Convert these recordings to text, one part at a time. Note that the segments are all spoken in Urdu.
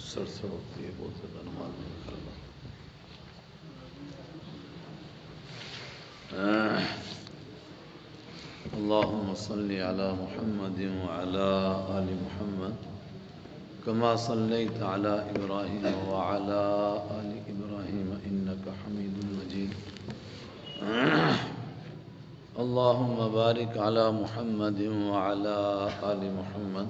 سرسر ہوتی ہے بہت زیادہ نماز میں کرنا. اللهم صل على محمد وعلى آل محمد كما صليت على إبراهيم وعلى آل إبراهيم إنك حميد مجيد. اللهم بارك على محمد وعلى آل محمد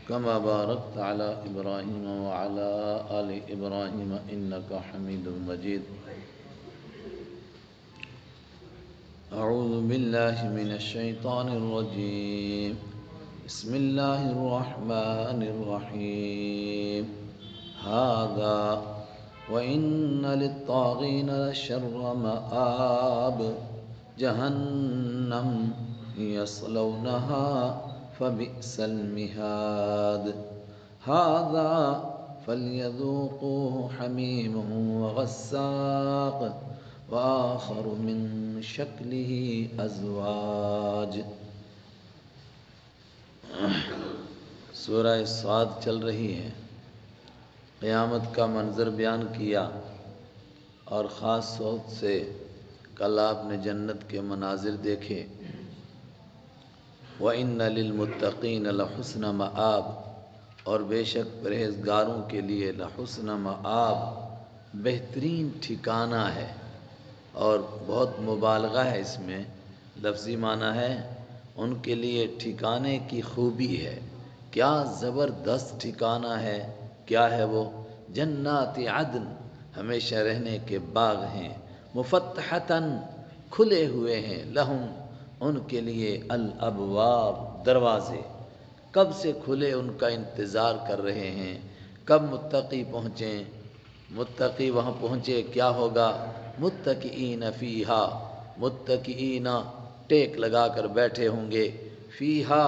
كما باركت على إبراهيم وعلى آل إبراهيم إنك حميد مجيد. أعوذ بالله من الشيطان الرجيم. بسم الله الرحمن الرحيم. هذا وإن للطاغين لشر مآب جهنم يصلونها فبئس المهاد. هذا فليذوقوه حميم وغساق وآخر من شکلہ ازواج. سورہ صاد چل رہی ہے. قیامت کا منظر بیان کیا اور خاص صوت سے کل آپ نے جنت کے مناظر دیکھے. وَإِنَّ لِلْمُتَّقِينَ لَحُسْنَ مَآب، اور بے شک پرہیزگاروں کے لیے لحسن مآب بہترین ٹھکانہ ہے. اور بہت مبالغہ ہے اس میں، لفظی معنی ہے ان کے لیے ٹھکانے کی خوبی ہے. کیا زبردست ٹھکانہ ہے. کیا ہے وہ؟ جنات عدن، ہمیشہ رہنے کے باغ ہیں. مفتحتاً، کھلے ہوئے ہیں. لہم، ان کے لیے الابواب، دروازے. کب سے کھلے ان کا انتظار کر رہے ہیں. کب متقی پہنچیں. متقی وہاں پہنچے کیا ہوگا؟ متکئین فیہا، متکئین ٹیک لگا کر بیٹھے ہوں گے. فیہا،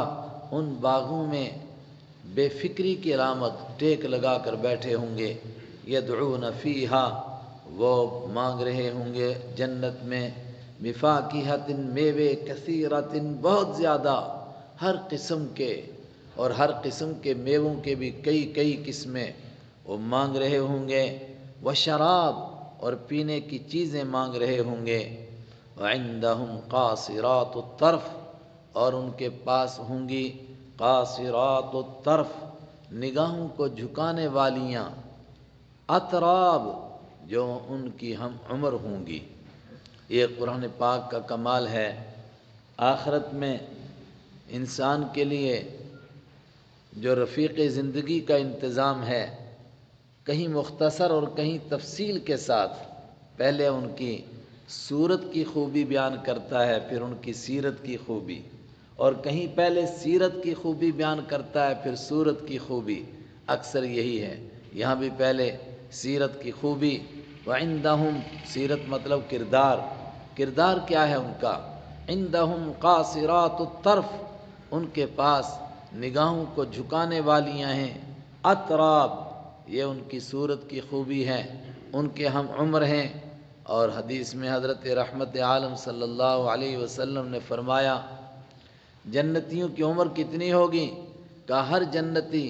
ان باغوں میں بے فکری کی علامت، ٹیک لگا کر بیٹھے ہوں گے. یدعون فیہا، وہ مانگ رہے ہوں گے جنت میں. بفاکہۃ، میوے. کثیرۃ، بہت زیادہ. ہر قسم کے، اور ہر قسم کے میووں کے بھی کئی کئی قسمیں وہ مانگ رہے ہوں گے. وشراب، اور پینے کی چیزیں مانگ رہے ہوں گے. وعندہم قاصرات الطرف، اور ان کے پاس ہوں گی قاصرات الطرف، نگاہوں کو جھکانے والیاں. اطراب، جو ان کی ہم عمر ہوں گی. یہ قرآن پاک کا کمال ہے. آخرت میں انسان کے لیے جو رفیق زندگی کا انتظام ہے، کہیں مختصر اور کہیں تفصیل کے ساتھ. پہلے ان کی صورت کی خوبی بیان کرتا ہے، پھر ان کی سیرت کی خوبی. اور کہیں پہلے سیرت کی خوبی بیان کرتا ہے، پھر صورت کی خوبی. اکثر یہی ہے. یہاں بھی پہلے سیرت کی خوبی. وعندہم، سیرت مطلب کردار. کردار کیا ہے ان کا؟ عندہم قاصرات الطرف، ان کے پاس نگاہوں کو جھکانے والیاں ہیں. اطراب، یہ ان کی صورت کی خوبی ہے. ان کے ہم عمر ہیں. اور حدیث میں حضرت رحمت عالم صلی اللہ علیہ وسلم نے فرمایا جنتیوں کی عمر کتنی ہوگی؟ کہ ہر جنتی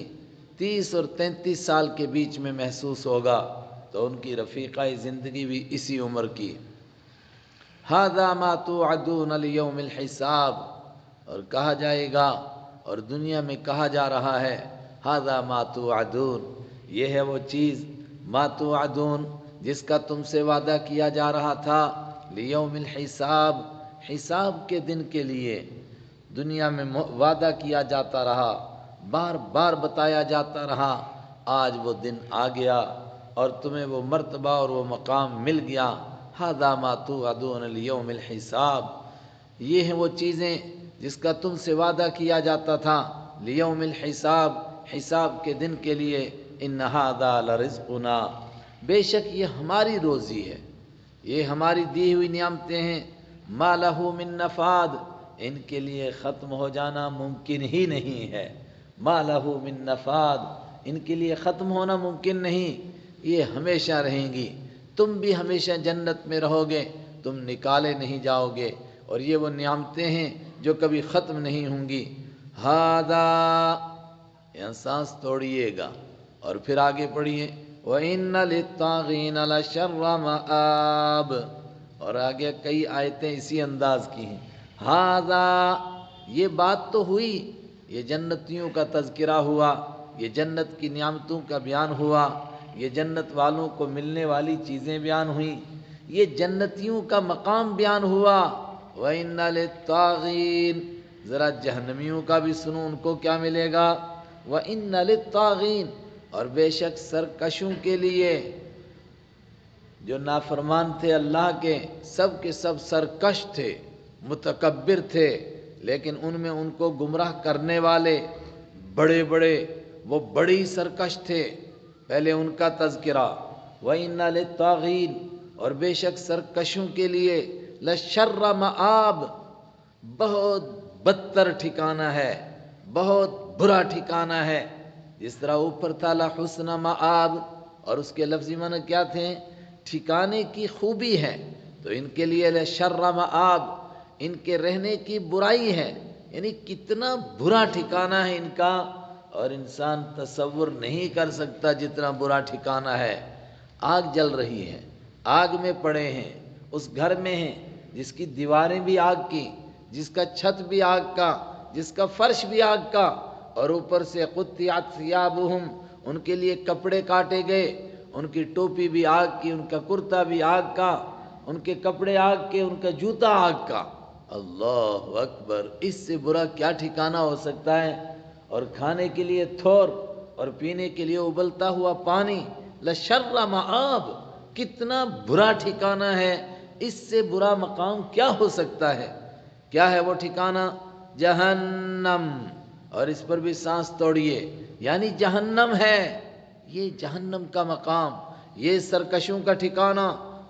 30 اور 33 سال کے بیچ میں محسوس ہوگا. تو ان کی رفیقہ زندگی بھی اسی عمر کی. ھذا ما توعدون لیوم الحساب، اور کہا جائے گا، اور دنیا میں کہا جا رہا ہے ھذا ما توعدون، یہ ہے وہ چیز ما توعدون جس کا تم سے وعدہ کیا جا رہا تھا. لیوم الحساب، حساب کے دن کے لیے. دنیا میں وعدہ کیا جاتا رہا، بار بار بتایا جاتا رہا. آج وہ دن آ گیا اور تمہیں وہ مرتبہ اور وہ مقام مل گیا. ھذا ما توعدون لیوم الحساب، یہ ہیں وہ چیزیں جس کا تم سے وعدہ کیا جاتا تھا. لیوم الحساب، حساب کے دن کے لیے. ان ھذا لرزقنا، بے شک یہ ہماری روزی ہے، یہ ہماری دی ہوئی نعمتیں ہیں. ما لہ من نفاد، ان کے لیے ختم ہو جانا ممکن ہی نہیں ہے. ما لہ من نفاد، ان کے لیے ختم ہونا ممکن نہیں. یہ ہمیشہ رہیں گی. تم بھی ہمیشہ جنت میں رہو گے، تم نکالے نہیں جاؤ گے. اور یہ وہ نعمتیں ہیں جو کبھی ختم نہیں ہوں گی. ھذا، یہاں سانس توڑیے گا اور پھر آگے پڑھیے وَإِنَّ لِلطَّاغِينَ لَشَرَّ مَآبٍ، اور آگے کئی آیتیں اسی انداز کی ہیں۔ ہذا، یہ بات تو ہوئی، یہ جنتیوں کا تذکرہ ہوا، یہ جنت کی نعمتوں کا بیان ہوا، یہ جنت والوں کو ملنے والی چیزیں بیان ہوئیں، یہ جنتیوں کا مقام بیان ہوا۔ وَإِنَّ لِلطَّاغِينَ، ذرا جہنمیوں کا بھی سنو، ان کو کیا ملے گا۔ وَإِنَّ لِلطَّاغِينَ، اور بے شک سرکشوں کے لیے، جو نافرمان تھے اللہ کے سب سرکش تھے، متکبر تھے، لیکن ان میں ان کو گمراہ کرنے والے بڑے بڑے، وہ بڑی سرکش تھے، پہلے ان کا تذکرہ۔ وَإِنَّ لِلطَّاغِينَ، اور بے شک سرکشوں کے لیے، لَشَرَّ مَآبٍ، بہت بدتر ٹھکانہ ہے، بہت برا ٹھکانہ ہے۔ جس طرح اوپر تھا لَحُسْنَ مَآبٍ، اور اس کے لفظی معنی کیا تھے، ٹھکانے کی خوبی ہے، تو ان کے لیے لَشَرَّ مَآبٍ، ان کے رہنے کی برائی ہے، یعنی کتنا برا ٹھکانہ ہے ان کا، اور انسان تصور نہیں کر سکتا جتنا برا ٹھکانہ ہے۔ آگ جل رہی ہے، آگ میں پڑے ہیں، اس گھر میں ہیں جس کی دیواریں بھی آگ کی، جس کا چھت بھی آگ کا، جس کا فرش بھی آگ کا، اور اوپر سے قطعت ثیابہم، ان کے لیے کپڑے کاٹے گئے، ان کی ٹوپی بھی آگ کی، ان کا کرتا بھی آگ کا، ان کے کپڑے آگ کے، ان کا جوتا آگ کا۔ اللہ اکبر، اس سے برا کیا ٹھکانہ ہو سکتا ہے۔ اور کھانے کے لیے تھور، اور پینے کے لیے ابلتا ہوا پانی، لَشَرَّ مَآبٍ، کتنا برا ٹھکانہ ہے، اس سے برا مقام کیا ہو سکتا ہے۔ کیا ہے وہ ٹھکانہ، جہنم، اور اس پر بھی سانس توڑیے، یعنی جہنم ہے، یہ جہنم کا مقام، یہ سرکشوں کا ٹھکانہ۔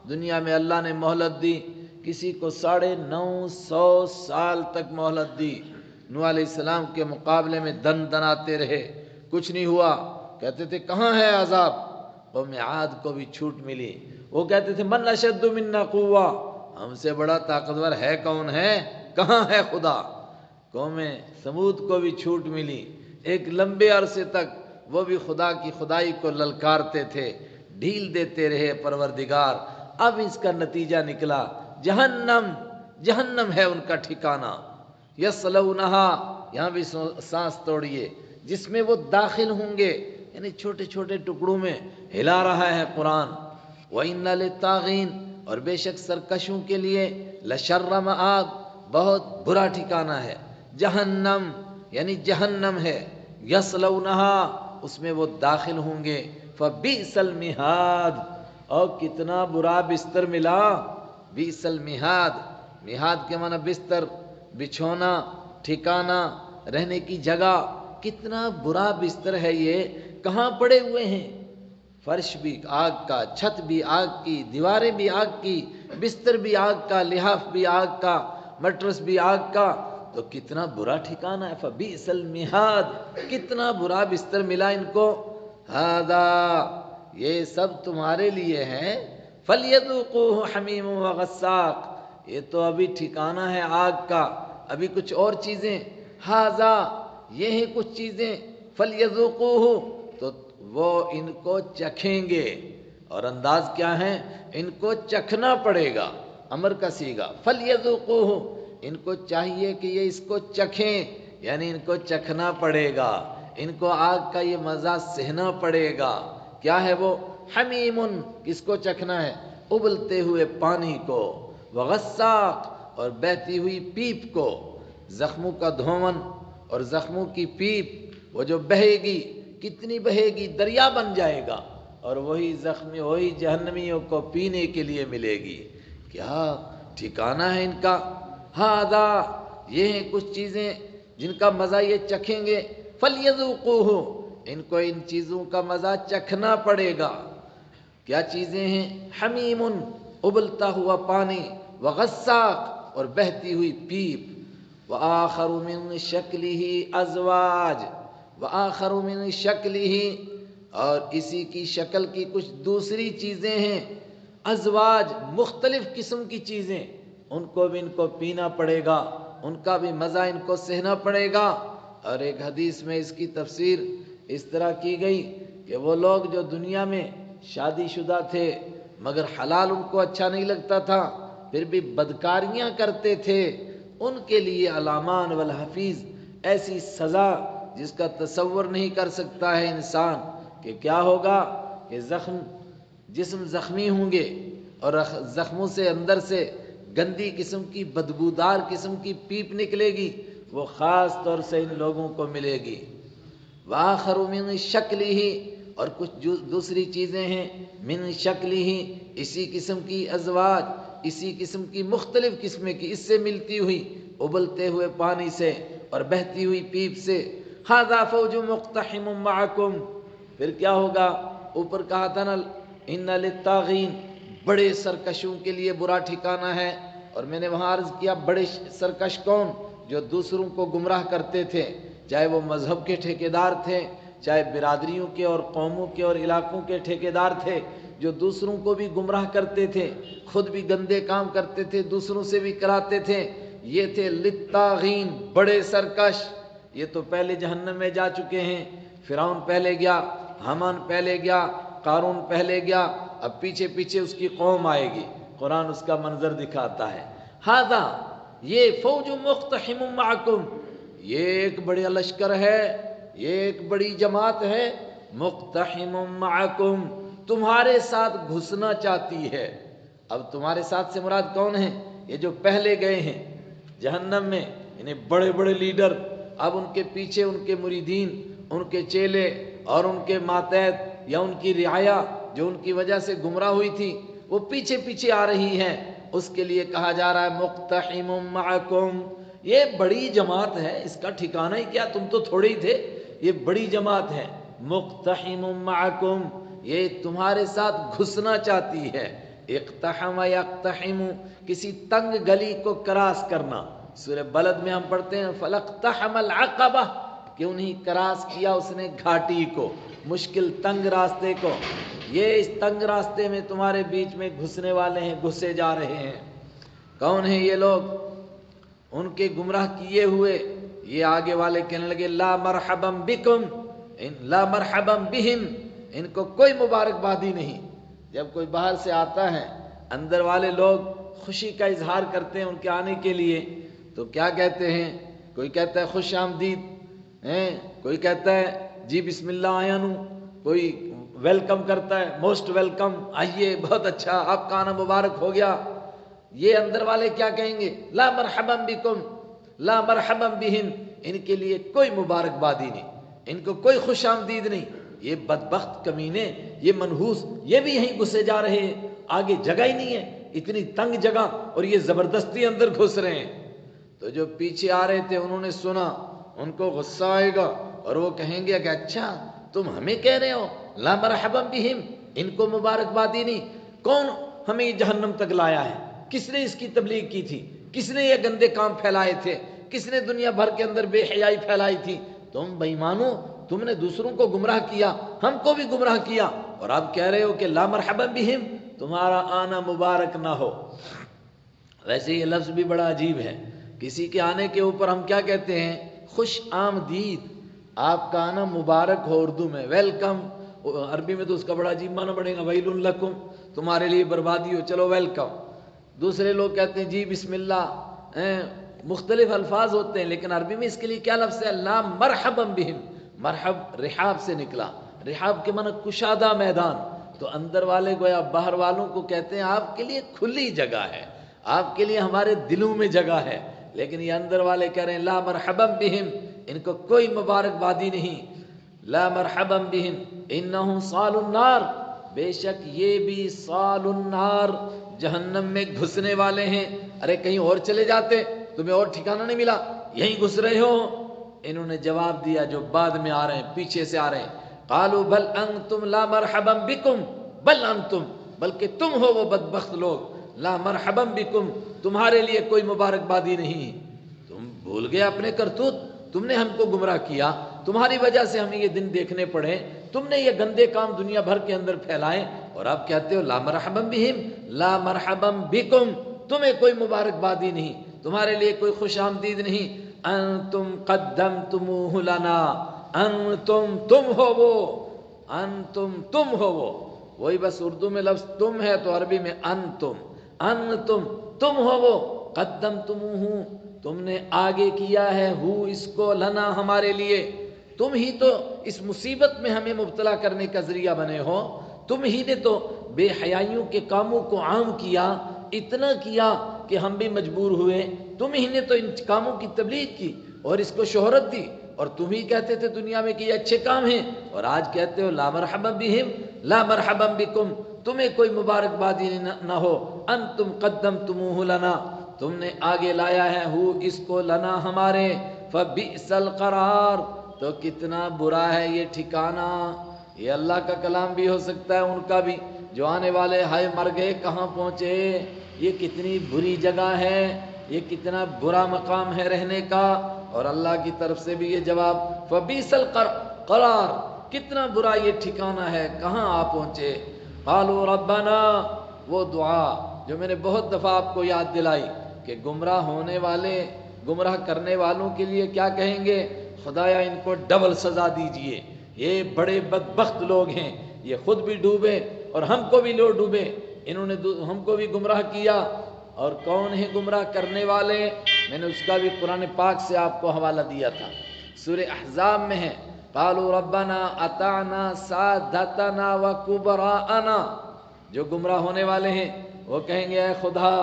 دنیا میں اللہ نے مہلت دی، کسی کو 950 سال تک مہلت دی، نوح علیہ السلام کے مقابلے میں دن دناتے رہے، کچھ نہیں ہوا، کہتے تھے کہاں ہے عذاب۔ قوم عاد کو بھی چھوٹ ملی، وہ کہتے تھے من اشد منا قوہ، ہم سے بڑا طاقتور ہے کون ہے، کہاں ہے خدا۔ قوم سمود کو بھی چھوٹ ملی، ایک لمبے عرصے تک وہ بھی خدا کی خدائی کو للکارتے تھے، ڈھیل دیتے رہے پروردگار۔ اب اس کا نتیجہ نکلا جہنم، جہنم ہے ان کا ٹھکانہ۔ یصلونہا، یہاں بھی سانس توڑیے، جس میں وہ داخل ہوں گے، یعنی چھوٹے چھوٹے ٹکڑوں میں ہلا رہا ہے قرآن۔ وَإِنَّ لِلطَّاغِينَ، اور بے شک سرکشوں کے لیے، لَشَرَّ مَآبٍ، بہت برا ٹھکانہ ہے، جہنم، یعنی جہنم ہے، یصلونہا، اس میں وہ داخل ہوں گے، فَبِئْسَ الْمِہَادُ، اور کتنا برا بستر ملا، بِئْسَ الْمِہَادُ، مہاد کے معنی بستر، بچھونا، ٹھکانہ، رہنے کی جگہ، کتنا برا بستر ہے یہ، کہاں پڑے ہوئے ہیں، فرش بھی آگ کا، چھت بھی آگ کی، دیواریں بھی آگ کی، بستر بھی آگ کا، لحاف بھی آگ کا، مٹرس بھی آگ کا، تو کتنا برا ٹھکانہ ہے۔ فبئس المہاد، کتنا برا بستر ملا ان کو۔ ہذا، یہ سب تمہارے لیے ہے، فلیذوقوہ حمیم وغساق، یہ تو ابھی ٹھکانہ ہے آگ کا، ابھی کچھ اور چیزیں، ہذا، یہ ہیں کچھ چیزیں، فلیذوقوہ، تو وہ ان کو چکھیں گے، اور انداز کیا ہے، ان کو چکھنا پڑے گا، امر کا صیغہ، فلیذوقوہ، ان کو چاہیے کہ یہ اس کو چکھیں، یعنی ان کو چکھنا پڑے گا، ان کو آگ کا یہ مزہ سہنا پڑے گا۔ کیا ہے وہ، حمیم، کس کو چکھنا ہے، ابلتے ہوئے پانی کو، وغساق، اور بہتی ہوئی پیپ کو، زخموں کا دھون اور زخموں کی پیپ، وہ جو بہے گی، کتنی بہے گی، دریا بن جائے گا، اور وہی زخمی، وہی جہنمیوں کو پینے کے لیے ملے گی۔ کیا ٹھکانہ ہے ان کا۔ ہذا، یہ ہیں کچھ چیزیں جن کا مزہ یہ چکھیں گے، فلیذوقوہ، ان کو ان چیزوں کا مزہ چکھنا پڑے گا۔ کیا چیزیں ہیں، حمیم، ابلتا ہوا پانی، وغساق، اور بہتی ہوئی پیپ، وآخر من شکلہ ازواج، وآخر من شکلہ، اور اسی کی شکل کی کچھ دوسری چیزیں ہیں، ازواج، مختلف قسم کی چیزیں، ان کو بھی ان کو پینا پڑے گا، ان کا بھی مزہ ان کو سہنا پڑے گا۔ اور ایک حدیث میں اس کی تفسیر اس طرح کی گئی کہ وہ لوگ جو دنیا میں شادی شدہ تھے مگر حلال ان کو اچھا نہیں لگتا تھا، پھر بھی بدکاریاں کرتے تھے، ان کے لیے علامان والحفیظ ایسی سزا جس کا تصور نہیں کر سکتا ہے انسان، کہ کیا ہوگا کہ جسم زخمی ہوں گے اور زخموں سے اندر سے گندی قسم کی بدبودار قسم کی پیپ نکلے گی، وہ خاص طور سے ان لوگوں کو ملے گی۔ وآخر من شکلہ، اور کچھ دوسری چیزیں ہیں، من شکلہ، اسی قسم کی ازواج، اسی قسم کی مختلف قسمیں کی، اس سے ملتی ہوئی ابلتے ہوئے پانی سے اور بہتی ہوئی پیپ سے۔ ھذا فوج مقتحم معکم، پھر کیا ہوگا؟ اوپر کہا تھا نا ان للطاغین، بڑے سرکشوں کے لیے برا ٹھکانہ ہے، اور میں نے وہاں عرض کیا بڑے سرکش کون؟ جو دوسروں کو گمراہ کرتے تھے، چاہے وہ مذہب کے ٹھیکیدار تھے، چاہے برادریوں کے اور قوموں کے اور علاقوں کے ٹھیکیدار تھے، جو دوسروں کو بھی گمراہ کرتے تھے، خود بھی گندے کام کرتے تھے، دوسروں سے بھی کراتے تھے، یہ تھے للطاغین، بڑے سرکش۔ یہ تو پہلے جہنم میں جا چکے ہیں، فرعون پہلے گیا، حامان پہلے گیا، قارون پہلے گیا، اب پیچھے پیچھے اس کی قوم آئے گی، قرآن اس کا منظر دکھاتا ہے۔ ھذا، یہ فوج مقتحم معکم، یہ ایک بڑی لشکر ہے، یہ ایک بڑی جماعت ہے، مقتحم معکم، تمہارے ساتھ گھسنا چاہتی ہے۔ اب تمہارے ساتھ سے مراد کون ہیں؟ یہ جو پہلے گئے ہیں جہنم میں، انہیں بڑے بڑے لیڈر، اب ان کے پیچھے ان کے مریدین، ان کے چیلے اور ان کے ماتحت یا ان کی رعایا جو ان کی وجہ سے گمراہ ہوئی تھی، وہ پیچھے پیچھے آ رہی ہیں، اس کے لیے کہا جا رہا ہے مقتحم معکم، یہ بڑی جماعت ہے، اس کا ٹھکانہ ہی کیا، تم تو تھوڑے ہی تھے، یہ بڑی جماعت ہے، مقتحم معکم، یہ تمہارے ساتھ گھسنا چاہتی ہے۔ اقتحم یقتحم، کسی تنگ گلی کو کراس کرنا، سورہ بلد میں ہم پڑھتے ہیں فلاقتحم العقبہ، کہ انہیں کراس کیا اس نے گھاٹی کو، مشکل تنگ راستے کو، یہ اس تنگ راستے میں تمہارے بیچ میں گھسنے والے ہیں، گھسے جا رہے ہیں۔ کون ہیں یہ لوگ؟ ان کے گمراہ کیے ہوئے یہ آگے والے کہنے لگے لا مرحبا بکم، لا مرحبا بہم، ان کو کوئی مبارکبادی نہیں۔ جب کوئی باہر سے آتا ہے، اندر والے لوگ خوشی کا اظہار کرتے ہیں ان کے آنے کے لیے، تو کیا کہتے ہیں؟ کوئی کہتا ہے خوش آمدید، کوئی کہتا ہے جی بسم اللہ آیا نو، کوئی ویلکم کرتا ہے موسٹ ویلکم، آئیے بہت اچھا آپ کا آنا مبارک ہو گیا۔ یہ اندر والے کیا کہیں گے؟ لا مرحبا بکم لا مرحبا بہم، ان کے لیے کوئی مبارکبادی نہیں، ان کو کوئی خوش آمدید نہیں، یہ بدبخت کمینے، یہ منحوس، یہ بھی یہیں گھسے جا رہے ہیں، آگے جگہ ہی نہیں ہے، اتنی تنگ جگہ اور یہ زبردستی اندر گھس رہے ہیں۔ تو جو پیچھے آ رہے تھے انہوں نے سنا، ان کو غصہ آئے گا اور وہ کہیں گے کہ اچھا تم ہمیں کہہ رہے ہو لا مرحبا بہم، ان کو مبارکبادی نہیں، کون ہمیں جہنم تک لایا ہے؟ کس نے اس کی تبلیغ کی تھی؟ کس نے یہ گندے کام پھیلائے تھے؟ کس نے دنیا بھر کے اندر بے حیائی پھیلائی تھی؟ تم بے ایمانو، تم نے دوسروں کو گمراہ کیا، ہم کو بھی گمراہ کیا، اور اب کہہ رہے ہو کہ لا مرحبا بہم، تمہارا آنا مبارک نہ ہو۔ ویسے یہ لفظ بھی بڑا عجیب ہے، کسی کے آنے کے اوپر ہم کیا کہتے ہیں؟ خوش آمدید، آپ کا آنا مبارک ہو، اردو میں ویلکم، عربی میں تو اس کا بڑا عجیب معنی پڑے گا ویل لکم، تمہارے لیے بربادی ہو، چلو ویلکم۔ دوسرے لوگ کہتے ہیں جی بسم اللہ، مختلف الفاظ ہوتے ہیں، لیکن عربی میں اس کے لیے کیا لفظ ہے؟ لا مرحبا بہم، مرحب رحاب سے نکلا، رحاب کے معنی کشادہ میدان، تو اندر والے گویا باہر والوں کو کہتے ہیں آپ کے لیے کھلی جگہ ہے، آپ کے لیے ہمارے دلوں میں جگہ ہے، لیکن یہ اندر والے کہہ رہے ہیں لا مرحبا بہم، ان کو کوئی مبارکبادی نہیں، لا مرحبا بہم انہم صال النار، بے شک یہ بھی صال النار، جہنم میں گھسنے والے ہیں۔ ارے کہیں اور چلے جاتے، تمہیں اور ٹھکانہ نہیں ملا، یہیں گھس رہے ہو؟ انہوں نے جواب دیا جو بعد میں آ رہے ہیں، پیچھے سے آ رہے ہیں، قالوا بل انتم لا مرحبا بکم بل انتم، بلکہ تم ہو وہ بدبخت لوگ، لا مرحبا بکم، تمہارے لیے کوئی مبارکبادی نہیں، تم بھول گئے اپنے کرتوت، تم نے ہم کو گمراہ کیا، تمہاری وجہ سے ہمیں یہ دن دیکھنے پڑے، تم نے یہ گندے کام دنیا بھر کے اندر پھیلائے، اور آپ کہتے ہو لا مرحبا بہم لا مرحبا بکم، تمہیں کوئی مبارکبادی نہیں، تمہارے لیے کوئی خوش آمدید نہیں، انتم قدمتموہ لنا، انتم تم ہو وہ، انتم تم ہو وہ، وہی بس اردو میں لفظ تم ہے تو عربی میں انتم تم ہو وہ، قدمتموہ تم نے آگے کیا ہے، ہو اس کو، لنا ہمارے لیے، تم ہی تو اس مصیبت میں ہمیں مبتلا کرنے کا ذریعہ بنے ہو، تم ہی نے تو بے حیائیوں کے کاموں کو عام کیا، اتنا کیا کہ ہم بھی مجبور ہوئے، تم ہی نے تو ان کاموں کی تبلیغ کی اور اس کو شہرت دی، اور تم ہی کہتے تھے دنیا میں کہ یہ اچھے کام ہیں، اور آج کہتے ہو لا مرحبا بہم لا مرحبا بکم، تمہیں کوئی مبارکبادی نہ ہو، انتم قدمتموہ لنا تم نے آگے لایا ہے، ہو اس کو، لنا ہمارے، فبئس القرار تو کتنا برا ہے یہ ٹھکانہ۔ یہ اللہ کا کلام بھی ہو سکتا ہے، ان کا بھی، جو آنے والے ہائے مر گئے کہاں پہنچے، یہ کتنی بری جگہ ہے، یہ کتنا برا مقام ہے رہنے کا، اور اللہ کی طرف سے بھی یہ جواب، فبئس القرار کتنا برا یہ ٹھکانہ ہے، کہاں آ پہنچے۔ قالوا ربنا، وہ دعا جو میں نے بہت دفعہ آپ کو یاد دلائی کہ گمراہ ہونے والے، گمراہ کرنے والوں کے لیے کیا کہیں گے، خدایا ان کو ڈبل سزا دیجئے، یہ بڑے بدبخت لوگ ہیں، یہ خود بھی ڈوبے اور ہم کو بھی لو ڈوبے، انہوں نے ہم کو بھی گمراہ کیا۔ اور کون ہیں گمراہ کرنے والے، میں نے اس کا بھی قرآن پاک سے آپ کو حوالہ دیا تھا، سورہ احزاب میں ہے، قالوا ربنا اطعنا سادتنا وکبراءنا، جو گمراہ ہونے والے ہیں وہ کہیں گے اے خدا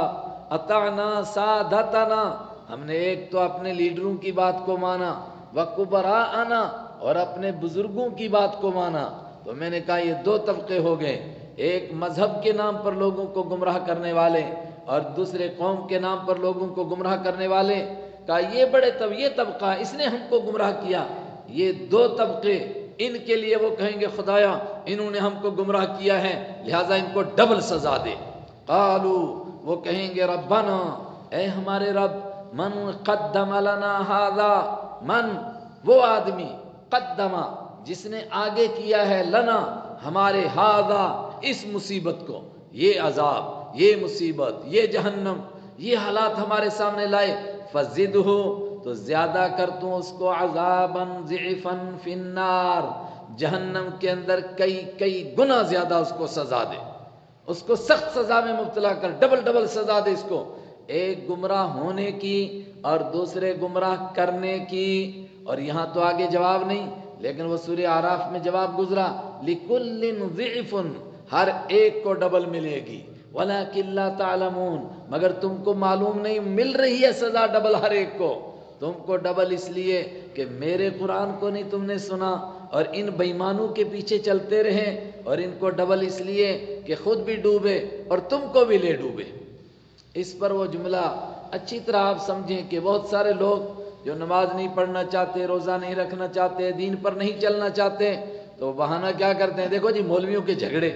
اطعنا سادتنا، ہم نے ایک تو اپنے لیڈروں کی بات کو مانا، وکبراءنا اور اپنے بزرگوں کی بات کو مانا، تو میں نے کہا یہ دو طبقے ہو گئے، ایک مذہب کے نام پر لوگوں کو گمراہ کرنے والے اور دوسرے قوم کے نام پر لوگوں کو گمراہ کرنے والے، کہا یہ طبقہ اس نے ہم کو گمراہ کیا، یہ دو طبقے، ان کے لیے وہ کہیں گے خدایا انہوں نے ہم کو گمراہ کیا ہے لہٰذا ان کو ڈبل سزا دے۔ قالوا وہ کہیں گے ربنا اے ہمارے رب، من قدم لنا ھذا، من وہ آدمی، قدم جس نے آگے کیا ہے، لنا ہمارے، ھذا اس مصیبت کو، یہ عذاب، یہ مصیبت، یہ جہنم، یہ حالات ہمارے سامنے لائے، فزدہ تو زیادہ کر تو اس کو، عذابا ضعفا فی النار جہنم کے اندر کئی گنا زیادہ اس کو سزا دے، اس کو سخت سزا میں مبتلا کر، ڈبل سزا دے اس کو، ایک گمراہ ہونے کی اور دوسرے گمراہ کرنے کی۔ اور یہاں تو آگے جواب نہیں، لیکن وہ سورہ اعراف میں جواب گزرا، لکل ضعف ہر ایک کو ڈبل ملے گی، ولکن لا تعلمون مگر تم کو معلوم نہیں، مل رہی ہے سزا ڈبل ہر ایک کو، تم کو ڈبل اس لیے کہ میرے قرآن کو نہیں تم نے سنا اور ان بےایمانوں کے پیچھے چلتے رہے، اور ان کو ڈبل اس لیے کہ خود بھی ڈوبے اور تم کو بھی لے ڈوبے۔ اس پر وہ جملہ اچھی طرح آپ سمجھیں کہ بہت سارے لوگ جو نماز نہیں پڑھنا چاہتے، روزہ نہیں رکھنا چاہتے، دین پر نہیں چلنا چاہتے، تو بہانہ کیا کرتے ہیں، دیکھو جی مولویوں کے جھگڑے،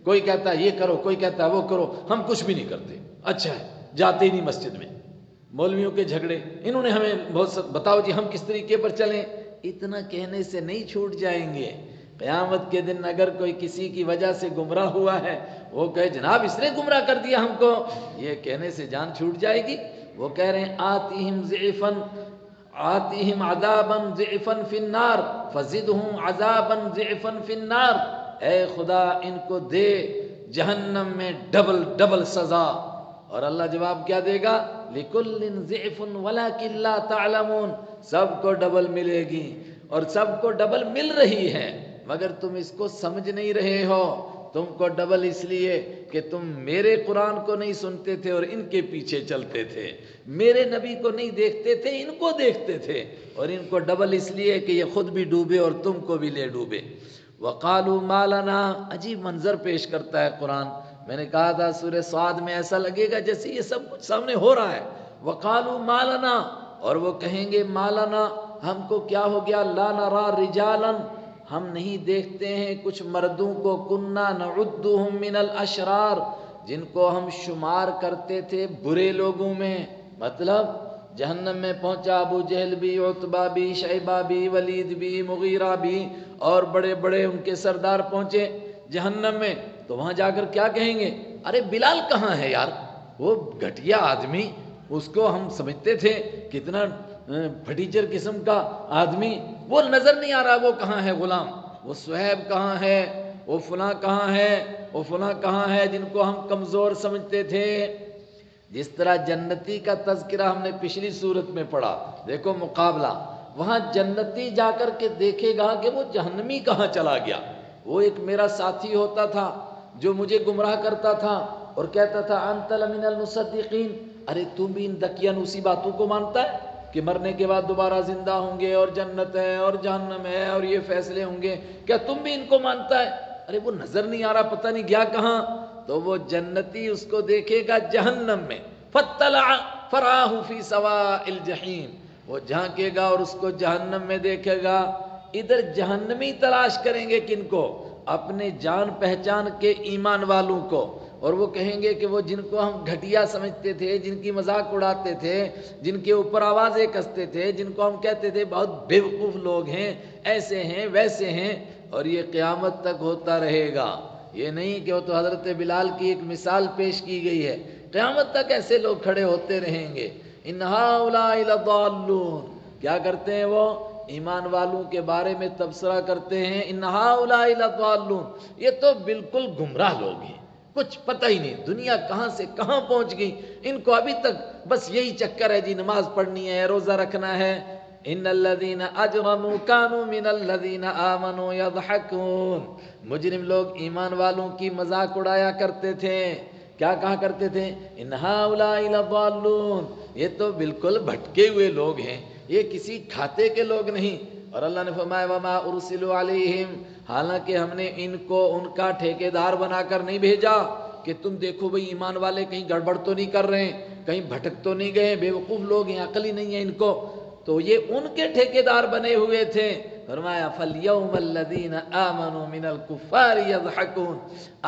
کوئی کہتا ہے یہ کرو، کوئی کہتا ہے وہ کرو، ہم کچھ بھی نہیں کرتے، اچھا ہے جاتے ہی نہیں مسجد میں، مولویوں کے جھگڑے، انہوں نے ہمیں بہت بتاؤ جی ہم کس طریقے پر چلیں۔ اتنا کہنے سے نہیں چھوٹ جائیں گے، قیامت کے دن اگر کوئی کسی کی وجہ سے گمراہ ہوا ہے، وہ کہے جناب اس نے گمراہ کر دیا ہم کو، یہ کہنے سے جان چھوٹ جائے گی۔ وہ کہہ رہے ہیں آتیہم عذابا ضعفا فی النار فزدہم عذابا ضعفا فی النار، اے خدا ان کو دے جہنم میں ڈبل سزا۔ اور اللہ جواب کیا دے گا، لکل ضعف ولکن لا تعلمون، سب کو ڈبل ملے گی اور سب کو ڈبل مل رہی ہے، مگر تم اس کو سمجھ نہیں رہے ہو، تم کو ڈبل اس لیے کہ تم میرے قرآن کو نہیں سنتے تھے اور ان کے پیچھے چلتے تھے، میرے نبی کو نہیں دیکھتے تھے، ان کو دیکھتے تھے، اور ان کو ڈبل اس لیے کہ یہ خود بھی ڈوبے اور تم کو بھی لے ڈوبے۔ وقالوا ما لنا، عجیب منظر پیش کرتا ہے قرآن، میں نے کہا تھا سورہ صاد میں ایسا لگے گا جیسے یہ سب کچھ سامنے ہو رہا ہے۔ وقالوا ما لنا، اور وہ کہیں گے ما لنا، ہم کو کیا ہو گیا، لا نرى رجالا، ہم نہیں دیکھتے ہیں کچھ مردوں کو، کننا نعدهم من الاشرار، جن کو ہم شمار کرتے تھے برے لوگوں میں، مطلب جہنم میں پہنچا ابو جہل بھی، عتبہ بھی، شیبہ بھی، ولید بھی، مغیرہ بھی، اور بڑے بڑے ان کے سردار پہنچے جہنم میں، تو وہاں جا کر کیا کہیں گے، ارے بلال کہاں ہے یار، وہ گھٹیا آدمی، اس کو ہم سمجھتے تھے کتنا پھٹیچر قسم کا آدمی، وہ نظر نہیں آ رہا، وہ کہاں ہے غلام، وہ صہیب کہاں ہے، وہ فلاں کہاں ہے، وہ فلاں کہاں ہے، جن کو ہم کمزور سمجھتے تھے۔ جس طرح جنتی کا تذکرہ ہم نے پچھلی صورت میں پڑھا، دیکھو مقابلہ، وہاں جنتی جا کر کے دیکھے گا کہ وہ جہنمی کہاں چلا گیا۔ وہ ایک میرا ساتھی ہوتا تھا جو مجھے گمراہ کرتا تھا اور کہتا تھا انت لمن المصدقین، ارے تم بھی ان دقیانوسی باتوں کو مانتا ہے کہ مرنے کے بعد دوبارہ زندہ ہوں گے اور جنت ہے اور جہنم ہے اور یہ فیصلے ہوں گے، کیا تم بھی ان کو مانتا ہے؟ ارے وہ نظر نہیں آ رہا، پتہ نہیں گیا کہاں۔ تو وہ جنتی اس کو دیکھے گا جہنم میں، فطلع فرآہ فی سواء الجحیم، وہ جھانکے گا اور اس کو جہنم میں دیکھے گا۔ ادھر جہنمی تلاش کریں گے کن کو؟ اپنے جان پہچان کے ایمان والوں کو، اور وہ کہیں گے کہ وہ جن کو ہم گھٹیا سمجھتے تھے، جن کی مذاق اڑاتے تھے، جن کے اوپر آوازیں کستے تھے، جن کو ہم کہتے تھے بہت بیوقوف لوگ ہیں، ایسے ہیں ویسے ہیں، اور یہ قیامت تک ہوتا رہے گا۔ یہ نہیں کہ وہ تو حضرت بلال کی ایک مثال پیش کی گئی ہے، قیامت تک ایسے لوگ کھڑے ہوتے رہیں گے۔ ان ہؤلاء لضالون، کیا کرتے ہیں وہ؟ ایمان والوں کے بارے میں تبصرہ کرتے ہیں، ان ہؤلاء لضالون، یہ تو بالکل گمراہ لوگ ہیں، کچھ پتہ ہی نہیں دنیا کہاں سے کہاں پہنچ گئی، ان کو ابھی تک بس یہی چکر ہے جی، نماز پڑھنی ہے، روزہ رکھنا ہے۔ ان الذین اجرموا كانوا من الذین آمنوا يضحكون، مجرم لوگ ایمان والوں کی مذاق اڑایا کرتے تھے، کیا کہا کرتے تھے؟ ان ہؤلاء لضالون، یہ تو بالکل بھٹکے ہوئے لوگ ہیں، یہ کسی کھاتے کے لوگ نہیں۔ اور اللہ نے فرمایا وما ارسلوا علیہم، حالانکہ ہم نے ان کو ان کا ٹھیکیدار بنا کر نہیں بھیجا کہ تم دیکھو بھئی ایمان والے کہیں گڑبڑ تو نہیں کر رہے ہیں، کہیں بھٹک تو نہیں گئے، بیوقوف لوگ ہیں، عقل ہی نہیں ہے ان کو، تو یہ ان کے ٹھیکیدار بنے ہوئے تھے۔ فرمایا فَالْيَوْمَ الَّذِينَ آمَنُوا مِنَ الْكُفَّارِ يَضْحَكُونَ،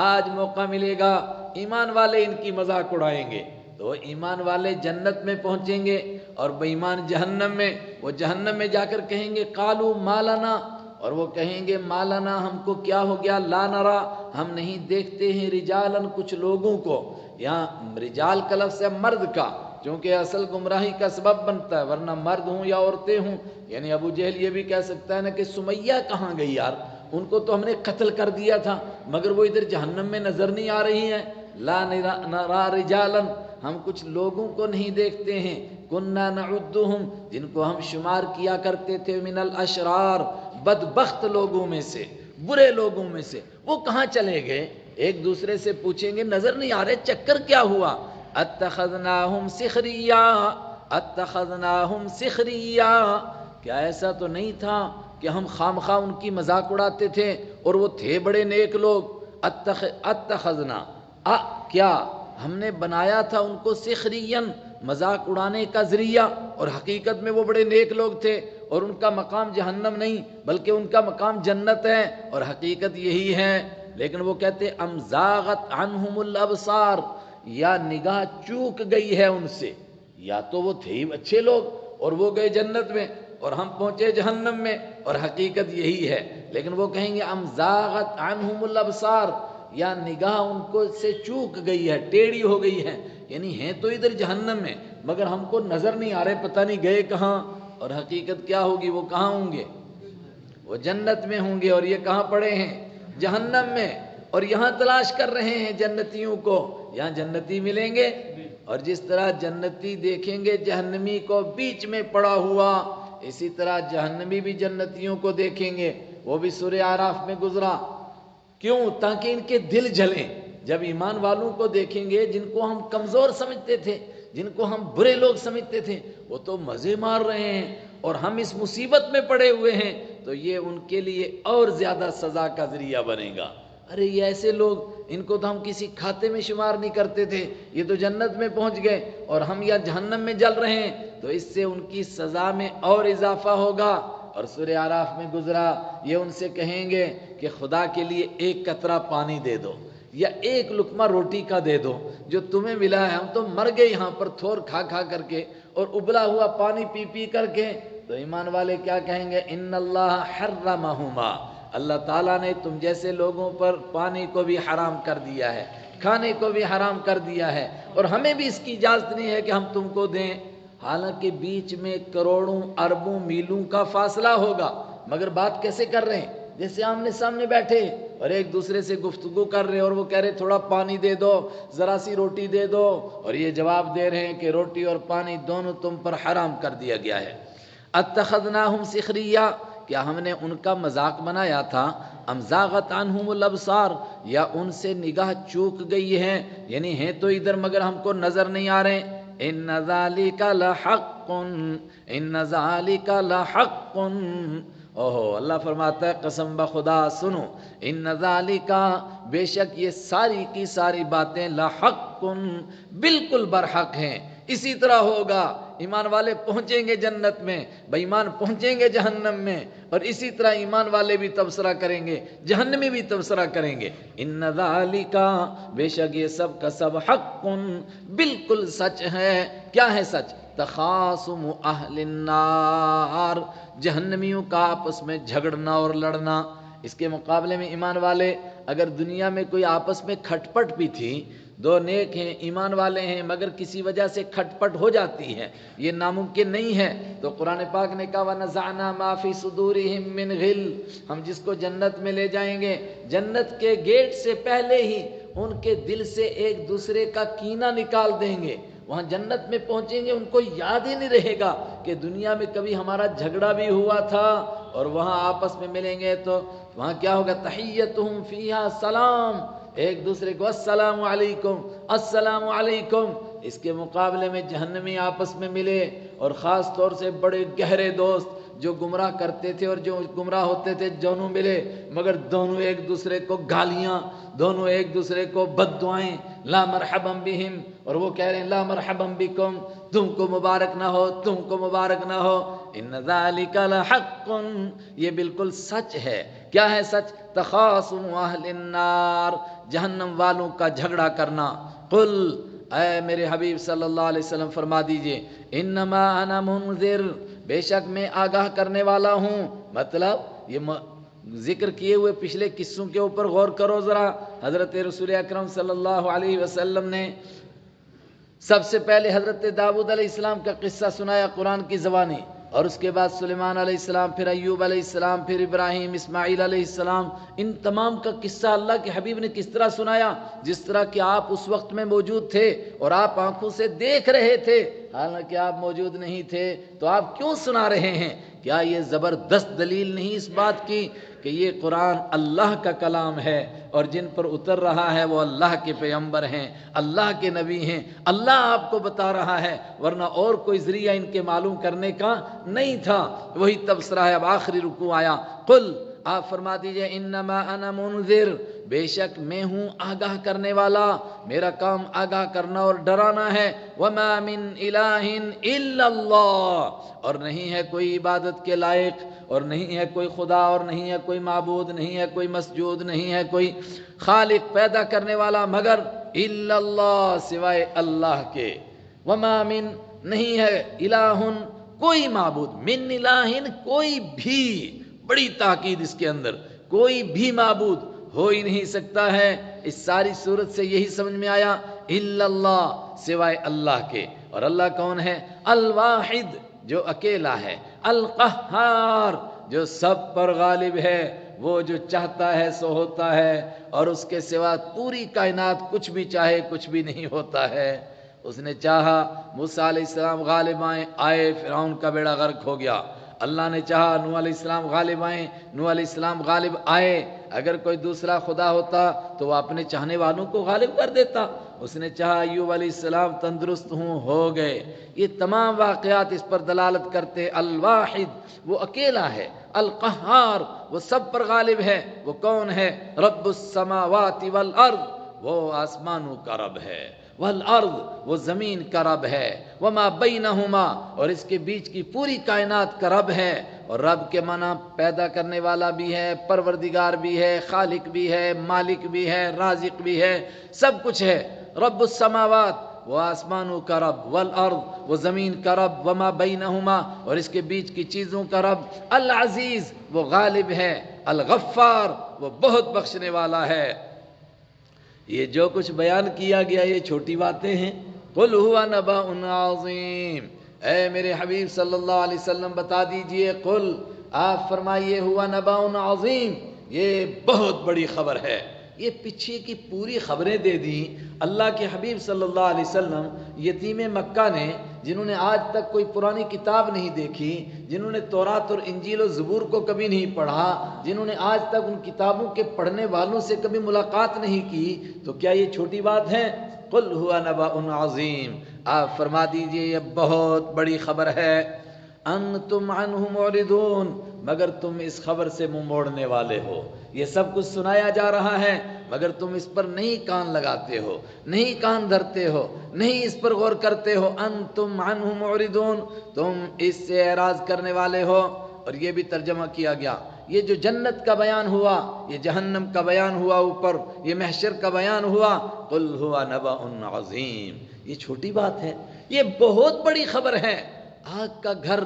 آج موقع ملے گا ایمان والے ان کی مذاق اڑائیں گے، تو ایمان والے جنت میں پہنچیں گے اور بے ایمان جہنم میں۔ وہ جہنم میں جا کر کہیں گے قالوا ما لنا، اور وہ کہیں گے ما لنا، ہم کو کیا ہو گیا، لا نرا، ہم نہیں دیکھتے ہیں، رجالن، کچھ لوگوں کو، یہاں رجال کا لفظ ہے مرد کا، چونکہ اصل گمراہی کا سبب بنتا ہے، ورنہ مرد ہوں یا عورتیں ہوں، یعنی ابو جہل یہ بھی کہہ سکتا ہے نا کہ سمیہ کہاں گئی یار، ان کو تو ہم نے قتل کر دیا تھا مگر وہ ادھر جہنم میں نظر نہیں آ رہی ہیں۔ لا نرا رجالن، ہم کچھ لوگوں کو نہیں دیکھتے ہیں، کننا نعدہم، جن کو ہم شمار کیا کرتے تھے، من الاشرار، بدبخت لوگوں میں سے، برے لوگوں میں سے، وہ کہاں چلے گئے؟ ایک دوسرے سے پوچھیں گے نظر نہیں آ رہے، چکر کیا ہوا؟ اتخذناہم سخریا، اتخذناہم سخریا، کیا ایسا تو نہیں تھا کہ ہم خامخواہ ان کی مذاق اڑاتے تھے اور وہ تھے بڑے نیک لوگ؟ اتخذنا، کیا ہم نے بنایا تھا ان کو سخرین، مذاق اڑانے کا ذریعہ، اور حقیقت میں وہ بڑے نیک لوگ تھے اور ان کا مقام جہنم نہیں بلکہ ان کا مقام جنت ہے، اور حقیقت یہی ہے۔ لیکن وہ کہتے ام زاغت عنہم الابصار، یا نگاہ چوک گئی ہے ان سے، یا تو وہ تھے ہی اچھے لوگ اور وہ گئے جنت میں اور ہم پہنچے جہنم میں، اور حقیقت یہی ہے۔ لیکن وہ کہیں گے ام زاغت عنہم الابصار، یا نگاہ ان کو سے چوک گئی ہے، ٹیڑھی ہو گئی ہے، یعنی ہیں تو ادھر جہنم میں مگر ہم کو نظر نہیں آ رہے، پتہ نہیں گئے کہاں، اور حقیقت کیا ہوگی، وہ کہاں ہوں گے؟ وہ جنت میں ہوں گے، اور یہ کہاں پڑے ہیں؟ جہنم میں، اور یہاں تلاش کر رہے ہیں جنتیوں کو، یہاں جنتی ملیں گے، اور جس طرح جنتی دیکھیں گے جہنمی کو بیچ میں پڑا ہوا، اسی طرح جہنمی بھی جنتیوں کو دیکھیں گے۔ وہ بھی سورہ اعراف میں گزرا، کیوں؟ تاکہ ان کے دل جلیں، جب ایمان والوں کو دیکھیں گے جن کو ہم کمزور سمجھتے تھے، جن کو ہم برے لوگ سمجھتے تھے، وہ تو مزے مار رہے ہیں اور ہم اس مصیبت میں پڑے ہوئے ہیں، تو یہ ان کے لیے اور زیادہ سزا کا ذریعہ بنے گا۔ ارے یہ ایسے لوگ، ان کو تو ہم کسی کھاتے میں شمار نہیں کرتے تھے، یہ تو جنت میں پہنچ گئے اور ہم یا جہنم میں جل رہے ہیں، تو اس سے ان کی سزا میں اور اضافہ ہوگا۔ اور سورہ اعراف میں گزرا، یہ ان سے کہیں گے کہ خدا کے لیے ایک قطرہ پانی دے دو یا ایک لقمہ روٹی کا دے دو، جو تمہیں ملا ہے، ہم تو مر گئے یہاں پر تھور کھا کھا کر کے اور ابلا ہوا پانی پی پی کر کے۔ تو ایمان والے کیا کہیں گے؟ ان اللہ حرمہما، اللہ تعالیٰ نے تم جیسے لوگوں پر پانی کو بھی حرام کر دیا ہے، کھانے کو بھی حرام کر دیا ہے، اور ہمیں بھی اس کی اجازت نہیں ہے کہ ہم تم کو دیں۔ حالانکہ بیچ میں کروڑوں اربوں میلوں کا فاصلہ ہوگا، مگر بات کیسے کر رہے ہیں؟ جیسے آمنے سامنے بیٹھے اور ایک دوسرے سے گفتگو کر رہے اور وہ کہہ رہے تھوڑا پانی دے دو، ذرا سی روٹی دے دو، اور یہ جواب دے رہے ہیں کہ روٹی اور پانی دونوں تم پر حرام کر دیا گیا ہے۔ اتخذناہم سخریا، کیا ہم نے ان کا مذاق بنایا تھا؟ ام زاغت عنہم الابصار، یا ان سے نگاہ چوک گئی ہے، یعنی ہیں تو ادھر مگر ہم کو نظر نہیں آ رہے۔ ان ذالک لحق، ان ذالک لحق، اوہو اللہ فرماتا ہے قسم بخدا سنو، ان ذالک بے شک یہ ساری کی ساری باتیں لحق بالکل برحق ہیں، اسی طرح ہوگا۔ ایمان والے پہنچیں گے جنت میں، بے ایمان پہنچیں گے جہنم میں، اور اسی طرح ایمان والے بھی تبصرہ کریں گے، جہنمی بھی تبصرہ کریں گے۔ ان ذالک بے شک یہ سب کا سب حق بالکل سچ ہے۔ کیا ہے سچ؟ تخاصم اہل النار، جہنمیوں کا آپس میں جھگڑنا اور لڑنا۔ اس کے مقابلے میں ایمان والے، اگر دنیا میں کوئی آپس میں کھٹ پٹ بھی تھی، دو نیک ہیں ایمان والے ہیں مگر کسی وجہ سے کھٹ پٹ ہو جاتی ہے، یہ ناممکن نہیں ہے، تو قرآن پاک نے کہا وَنَزَعْنَا مَا فِي صُدُورِهِم مِّنْ غِلٍّ، ہم جس کو جنت میں لے جائیں گے، جنت کے گیٹ سے پہلے ہی ان کے دل سے ایک دوسرے کا کینہ نکال دیں گے۔ وہاں جنت میں پہنچیں گے ان کو یاد ہی نہیں رہے گا کہ دنیا میں کبھی ہمارا جھگڑا بھی ہوا تھا، اور وہاں آپس میں ملیں گے تو وہاں کیا ہوگا؟ تحیتہم فیہا سلام، ایک دوسرے کو السلام علیکم السلام علیکم۔ اس کے مقابلے میں جہنمی آپس میں ملے، اور خاص طور سے بڑے گہرے دوست جو گمراہ کرتے تھے اور جو گمراہ ہوتے تھے، دونوں ملے مگر دونوں ایک دوسرے کو گالیاں، دونوں ایک دوسرے کو بد دعائیں، لا مرحبا بہم، اور وہ کہہ رہے ہیں لا مرحبا بکم، تم کو مبارک نہ ہو، تم کو مبارک نہ ہو۔ ان ذالک لحق، یہ بالکل سچ ہے۔ کیا ہے سچ؟ تخاصم اہل النار، جہنم والوں کا جھگڑا کرنا۔ قل، اے میرے حبیب صلی اللہ علیہ وسلم فرما دیجئے، انما انا منذر، بے شک میں آگاہ کرنے والا ہوں۔ مطلب یہ ذکر کیے ہوئے پچھلے قصوں کے اوپر غور کرو ذرا۔ حضرت رسول اکرم صلی اللہ علیہ وسلم نے سب سے پہلے حضرت داؤد علیہ السلام کا قصہ سنایا قرآن کی زبانی، اور اس کے بعد سلیمان علیہ السلام، پھر ایوب علیہ السلام، پھر ابراہیم، اسماعیل علیہ السلام۔ ان تمام کا قصہ اللہ کے حبیب نے کس طرح سنایا؟ جس طرح کہ آپ اس وقت میں موجود تھے اور آپ آنکھوں سے دیکھ رہے تھے، حالانکہ آپ موجود نہیں تھے، تو آپ کیوں سنا رہے ہیں؟ کیا یہ زبردست دلیل نہیں اس بات کی کہ یہ قرآن اللہ کا کلام ہے، اور جن پر اتر رہا ہے وہ اللہ کے پیغمبر ہیں، اللہ کے نبی ہیں، اللہ آپ کو بتا رہا ہے، ورنہ اور کوئی ذریعہ ان کے معلوم کرنے کا نہیں تھا۔ وہی تبصرہ ہے۔ اب آخری رکوع آیا، قل، آپ فرما دیجئے انما انا منذر، بے شک میں ہوں آگاہ کرنے والا، میرا کام آگاہ کرنا اور ڈرانا ہے۔ وما من الہ الا اللہ، اور نہیں ہے کوئی عبادت کے لائق، اور نہیں ہے کوئی خدا، اور نہیں ہے کوئی معبود، نہیں ہے کوئی مسجود، نہیں ہے کوئی خالق پیدا کرنے والا مگر الا اللہ، سوائے اللہ کے۔ وما من، نہیں ہے، الہ کوئی معبود، من الہ کوئی بھی، بڑی تاکید اس کے اندر، کوئی بھی معبود ہو ہی نہیں سکتا ہے۔ اس ساری صورت سے یہی سمجھ میں آیا الا اللہ، سوائے اللہ کے۔ اور اللہ کون ہے؟ الواحد، جو اکیلا ہے، القہار، جو سب پر غالب ہے، وہ جو چاہتا ہے سو ہوتا ہے، اور اس کے سوا پوری کائنات کچھ بھی چاہے کچھ بھی نہیں ہوتا ہے۔ اس نے چاہا موسیٰ علیہ السلام غالب آئے، فرعون کا بیڑا غرق ہو گیا۔ اللہ نے چاہا نوح علیہ السلام غالب آئیں، نوح علیہ السلام غالب آئے۔ اگر کوئی دوسرا خدا ہوتا تو وہ اپنے چاہنے والوں کو غالب کر دیتا۔ اس نے چاہا ایوب علیہ السلام تندرست ہوں، ہو گئے۔ یہ تمام واقعات اس پر دلالت کرتے الواحد، وہ اکیلا ہے، القہار، وہ سب پر غالب ہے۔ وہ کون ہے؟ رب السماوات والارض، وہ آسمانوں کا رب ہے، والارض، وہ زمین کا رب ہے، وما بینہما، اور اس کے بیچ کی پوری کائنات کا رب ہے۔ اور رب کے معنی پیدا کرنے والا بھی ہے، پروردگار بھی ہے، خالق بھی ہے، مالک بھی ہے، رازق بھی ہے، سب کچھ ہے۔ رب السماوات، وہ آسمانوں کا رب، والارض، وہ زمین کا رب، وما بینہما، اور اس کے بیچ کی چیزوں کا رب، العزیز، وہ غالب ہے، الغفار، وہ بہت بخشنے والا ہے۔ یہ جو کچھ بیان کیا گیا یہ چھوٹی باتیں ہیں۔ قل ہوا نبأ عظیم، اے میرے حبیب صلی اللہ علیہ وسلم بتا دیجئے، قل، آپ فرمائیے، ہوا نبأ عظیم، یہ بہت بڑی خبر ہے۔ یہ پیچھے کی پوری خبریں دے دیں اللہ کے حبیب صلی اللہ علیہ وسلم، یتیم مکہ نے، جنہوں نے آج تک کوئی پرانی کتاب نہیں دیکھی، جنہوں نے تورات اور انجیل و زبور کو کبھی نہیں پڑھا، جنہوں نے آج تک ان کتابوں کے پڑھنے والوں سے کبھی ملاقات نہیں کی، تو کیا یہ چھوٹی بات ہے؟ قل ہوا نبأ عظیم، آپ فرما دیجئے یہ بہت بڑی خبر ہے۔ انتم عنہ معرضون، مگر تم اس خبر سے منہ موڑنے والے ہو۔ یہ سب کچھ سنایا جا رہا ہے مگر تم اس پر نہیں کان لگاتے ہو، نہیں کان دھرتے ہو، نہیں اس پر غور کرتے ہو۔ انتم عنہ معرضون، تم اس سے اعراض کرنے والے ہو۔ اور یہ بھی ترجمہ کیا گیا، یہ جو جنت کا بیان ہوا، یہ جہنم کا بیان ہوا، اوپر یہ محشر کا بیان ہوا، قل ہوا نبأ عظیم، یہ چھوٹی بات ہے، یہ بہت بڑی خبر ہے۔ آگ کا گھر،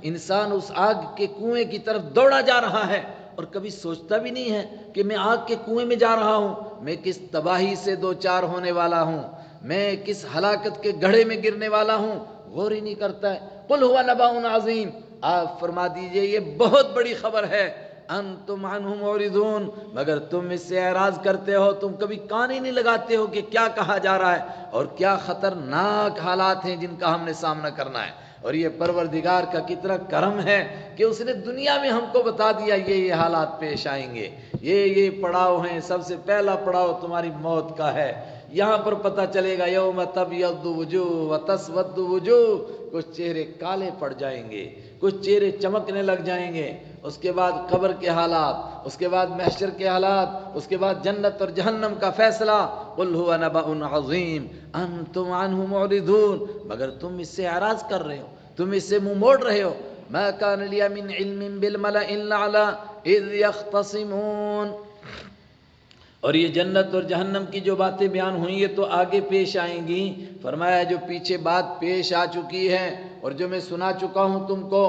انسان اس آگ کے کنویں کی طرف دوڑا جا رہا ہے اور کبھی سوچتا بھی نہیں ہے کہ میں آگ کے کنویں میں جا رہا ہوں، میں کس تباہی سے دو چار ہونے والا ہوں، میں کس ہلاکت کے گڑھے میں گرنے والا ہوں، غور ہی نہیں کرتا ہے۔ قل ہوا نبأ عظیم، آپ فرما دیجئے یہ بہت بڑی خبر ہے۔ انتم عنہ معرضون، مگر تم اس سے اعراض کرتے ہو، تم کبھی کان ہی نہیں لگاتے ہو کہ کیا کہا جا رہا ہے اور کیا خطرناک حالات ہیں جن کا ہم نے سامنا کرنا ہے۔ اور یہ پروردگار کا کتنا کرم ہے کہ اس نے دنیا میں ہم کو بتا دیا یہ حالات پیش آئیں گے، یہ پڑاؤ ہیں، سب سے پہلا پڑاؤ تمہاری موت کا ہے۔ یہاں پر پتہ چلے گا یوم تبیض وجوہ وتسود وجوہ، کچھ چہرے کالے پڑ جائیں گے، کچھ چہرے چمکنے لگ جائیں گے، اس کے بعد قبر کے حالات، اس کے بعد محشر کے حالات، اس کے بعد جنت اور جہنم کا فیصلہ۔ قل هو نبأ عظیم انتم عنہ معرضون، مگر تم اس سے اعراض کر رہے ہو، تم اس سے منہ موڑ رہے ہو۔ ما كان لي من علم بالملأ الاعلى اذ يختصمون، اور یہ جنت اور جہنم کی جو باتیں بیان ہوئیں یہ تو آگے پیش آئیں گی۔ فرمایا جو پیچھے بات پیش آ چکی ہے اور جو میں سنا چکا ہوں تم کو،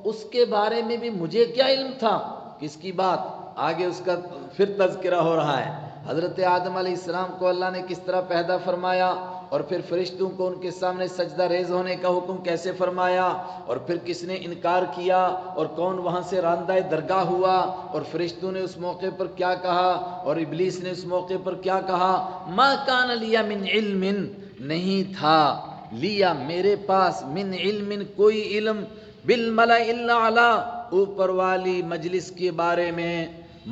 اس کے بارے میں بھی مجھے کیا علم تھا؟ کس کی بات؟ آگے اس کا پھر تذکرہ ہو رہا ہے۔ حضرت آدم علیہ السلام کو اللہ نے کس طرح پیدا فرمایا، اور پھر فرشتوں کو ان کے سامنے سجدہ ریز ہونے کا حکم کیسے فرمایا، اور پھر کس نے انکار کیا اور کون وہاں سے راندہ درگاہ ہوا، اور فرشتوں نے اس موقع پر کیا کہا اور ابلیس نے اس موقع پر کیا کہا۔ ما کان لیا من علم، نہیں تھا لیا میرے پاس، من علم کوئی علم، بالملأ الاعلی اوپر والی مجلس کے بارے میں۔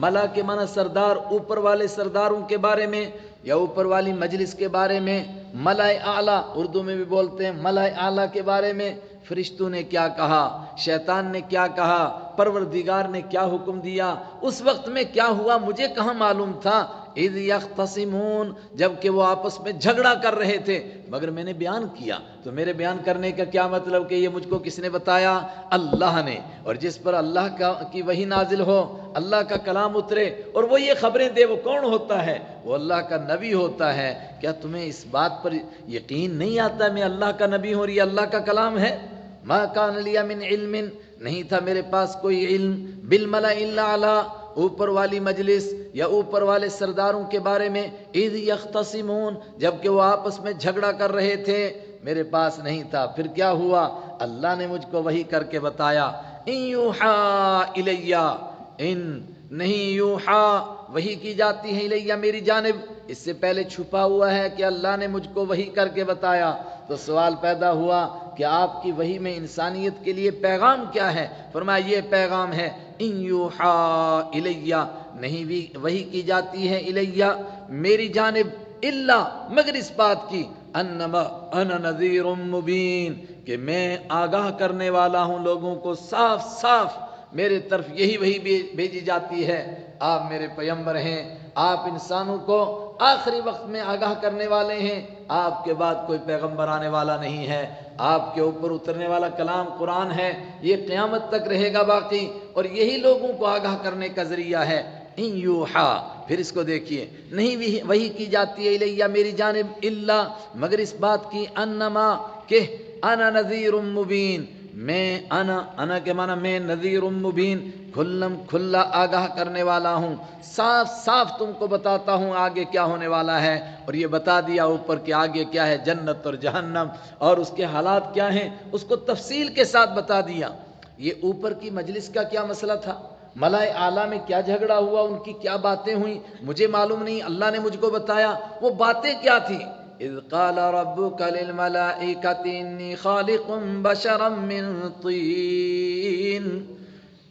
ملا کے معنی سردار، اوپر والے سرداروں کے بارے میں یا اوپر والی مجلس کے بارے میں۔ ملأ اعلیٰ اردو میں بھی بولتے ہیں، ملأ اعلیٰ کے بارے میں فرشتوں نے کیا کہا، شیطان نے کیا کہا، پروردگار نے کیا حکم دیا، اس وقت میں کیا ہوا مجھے کہاں معلوم تھا۔ اذ یختصمون، جب کہ وہ آپس میں جھگڑا کر رہے تھے، مگر میں نے بیان کیا۔ تو میرے بیان کرنے کا کیا مطلب کہ یہ مجھ کو کس نے بتایا؟ اللہ نے۔ اور جس پر اللہ کی وحی نازل ہو، اللہ کا کلام اترے اور وہ یہ خبریں دے، وہ کون ہوتا ہے؟ وہ اللہ کا نبی ہوتا ہے۔ کیا تمہیں اس بات پر یقین نہیں آتا میں اللہ کا نبی ہوں اور یہ اللہ کا کلام ہے؟ ما کان لیا من علم، نہیں تھا میرے پاس کوئی علم، بالملأ الاعلی اوپر والی مجلس یا اوپر والے سرداروں کے بارے میں، اذ یختصمون جب کہ وہ آپس میں جھگڑا کر رہے تھے، میرے پاس نہیں تھا۔ پھر کیا ہوا؟ اللہ نے مجھ کو وحی کر کے بتایا، ان یوحا الیہ، ان نہیں یوحا وحی کی جاتی ہے الیہ میری جانب، اس سے پہلے چھپا ہوا ہے کہ اللہ نے مجھ کو وحی کر کے بتایا۔ تو سوال پیدا ہوا کہ آپ کی وحی میں انسانیت کے لیے پیغام کیا ہے؟ فرمایا یہ پیغام ہے، ان یوحا الیہ نہیں بھی وحی کی جاتی ہے الیہ میری جانب، الا مگر اس بات کی، انما انا نذیر مبین کہ میں آگاہ کرنے والا ہوں لوگوں کو صاف صاف، میرے طرف یہی وحی بھیجی جاتی ہے۔ آپ میرے پیغمبر ہیں، آپ انسانوں کو آخری وقت میں آگاہ کرنے والے ہیں، آپ کے بعد کوئی پیغمبر آنے والا نہیں ہے، آپ کے اوپر اترنے والا کلام قرآن ہے، یہ قیامت تک رہے گا باقی، اور یہی لوگوں کو آگاہ کرنے کا ذریعہ ہے۔ ان یوحا، پھر اس کو دیکھیے، نہیں وحی کی جاتی ہے الیہ میری جانب، الا مگر اس بات کی، انما کہ انا نذیر مبین، میں انا کے معنی میں، نذیر مبین کھلم کھلا آگاہ کرنے والا ہوں، صاف صاف تم کو بتاتا ہوں آگے کیا ہونے والا ہے۔ اور یہ بتا دیا اوپر کہ آگے کیا ہے، جنت اور جہنم اور اس کے حالات کیا ہیں، اس کو تفصیل کے ساتھ بتا دیا۔ یہ اوپر کی مجلس کا کیا مسئلہ تھا؟ ملائے اعلیٰ میں کیا جھگڑا ہوا، ان کی کیا باتیں ہوئیں، مجھے معلوم نہیں، اللہ نے مجھ کو بتایا۔ وہ باتیں کیا تھیں؟ اذ قال ربک للملائکۃ انی خالق بشرا من طین۔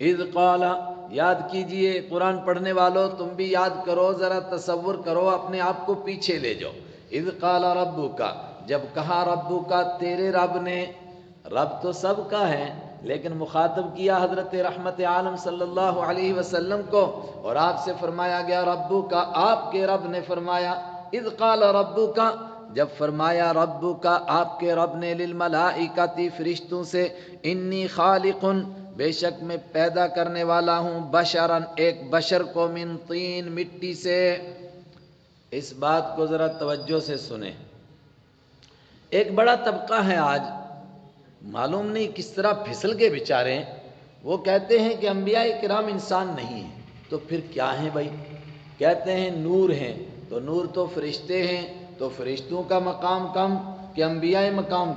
اذ قال، یاد کیجئے قرآن پڑھنے والوں، تم بھی یاد کرو، ذرا تصور کرو، اپنے آپ کو پیچھے لے جاؤ۔ اذ قال ربک، جب کہا ربک، تیرے رب نے، رب تو سب کا ہے لیکن مخاطب کیا حضرت رحمت عالم صلی اللہ علیہ وسلم کو، اور آپ سے فرمایا گیا ربک، آپ کے رب نے فرمایا۔ اذ قال ربک، جب فرمایا ربک، آپ کے رب نے، للملائکۃ، فرشتوں سے، انی خالق، بے شک میں پیدا کرنے والا ہوں، بشرن، ایک بشر کو، من طین، مٹی سے۔ اس بات کو ذرا توجہ سے سنیں۔ ایک بڑا طبقہ ہے آج، معلوم نہیں کس طرح پھسل کے بیچارے، وہ کہتے ہیں کہ انبیاء کرام انسان نہیں ہیں، تو پھر کیا ہیں بھائی؟ کہتے ہیں نور ہیں، تو نور تو فرشتے ہیں، تو فرشتوں کا مقام کم کہ انبیاء مقام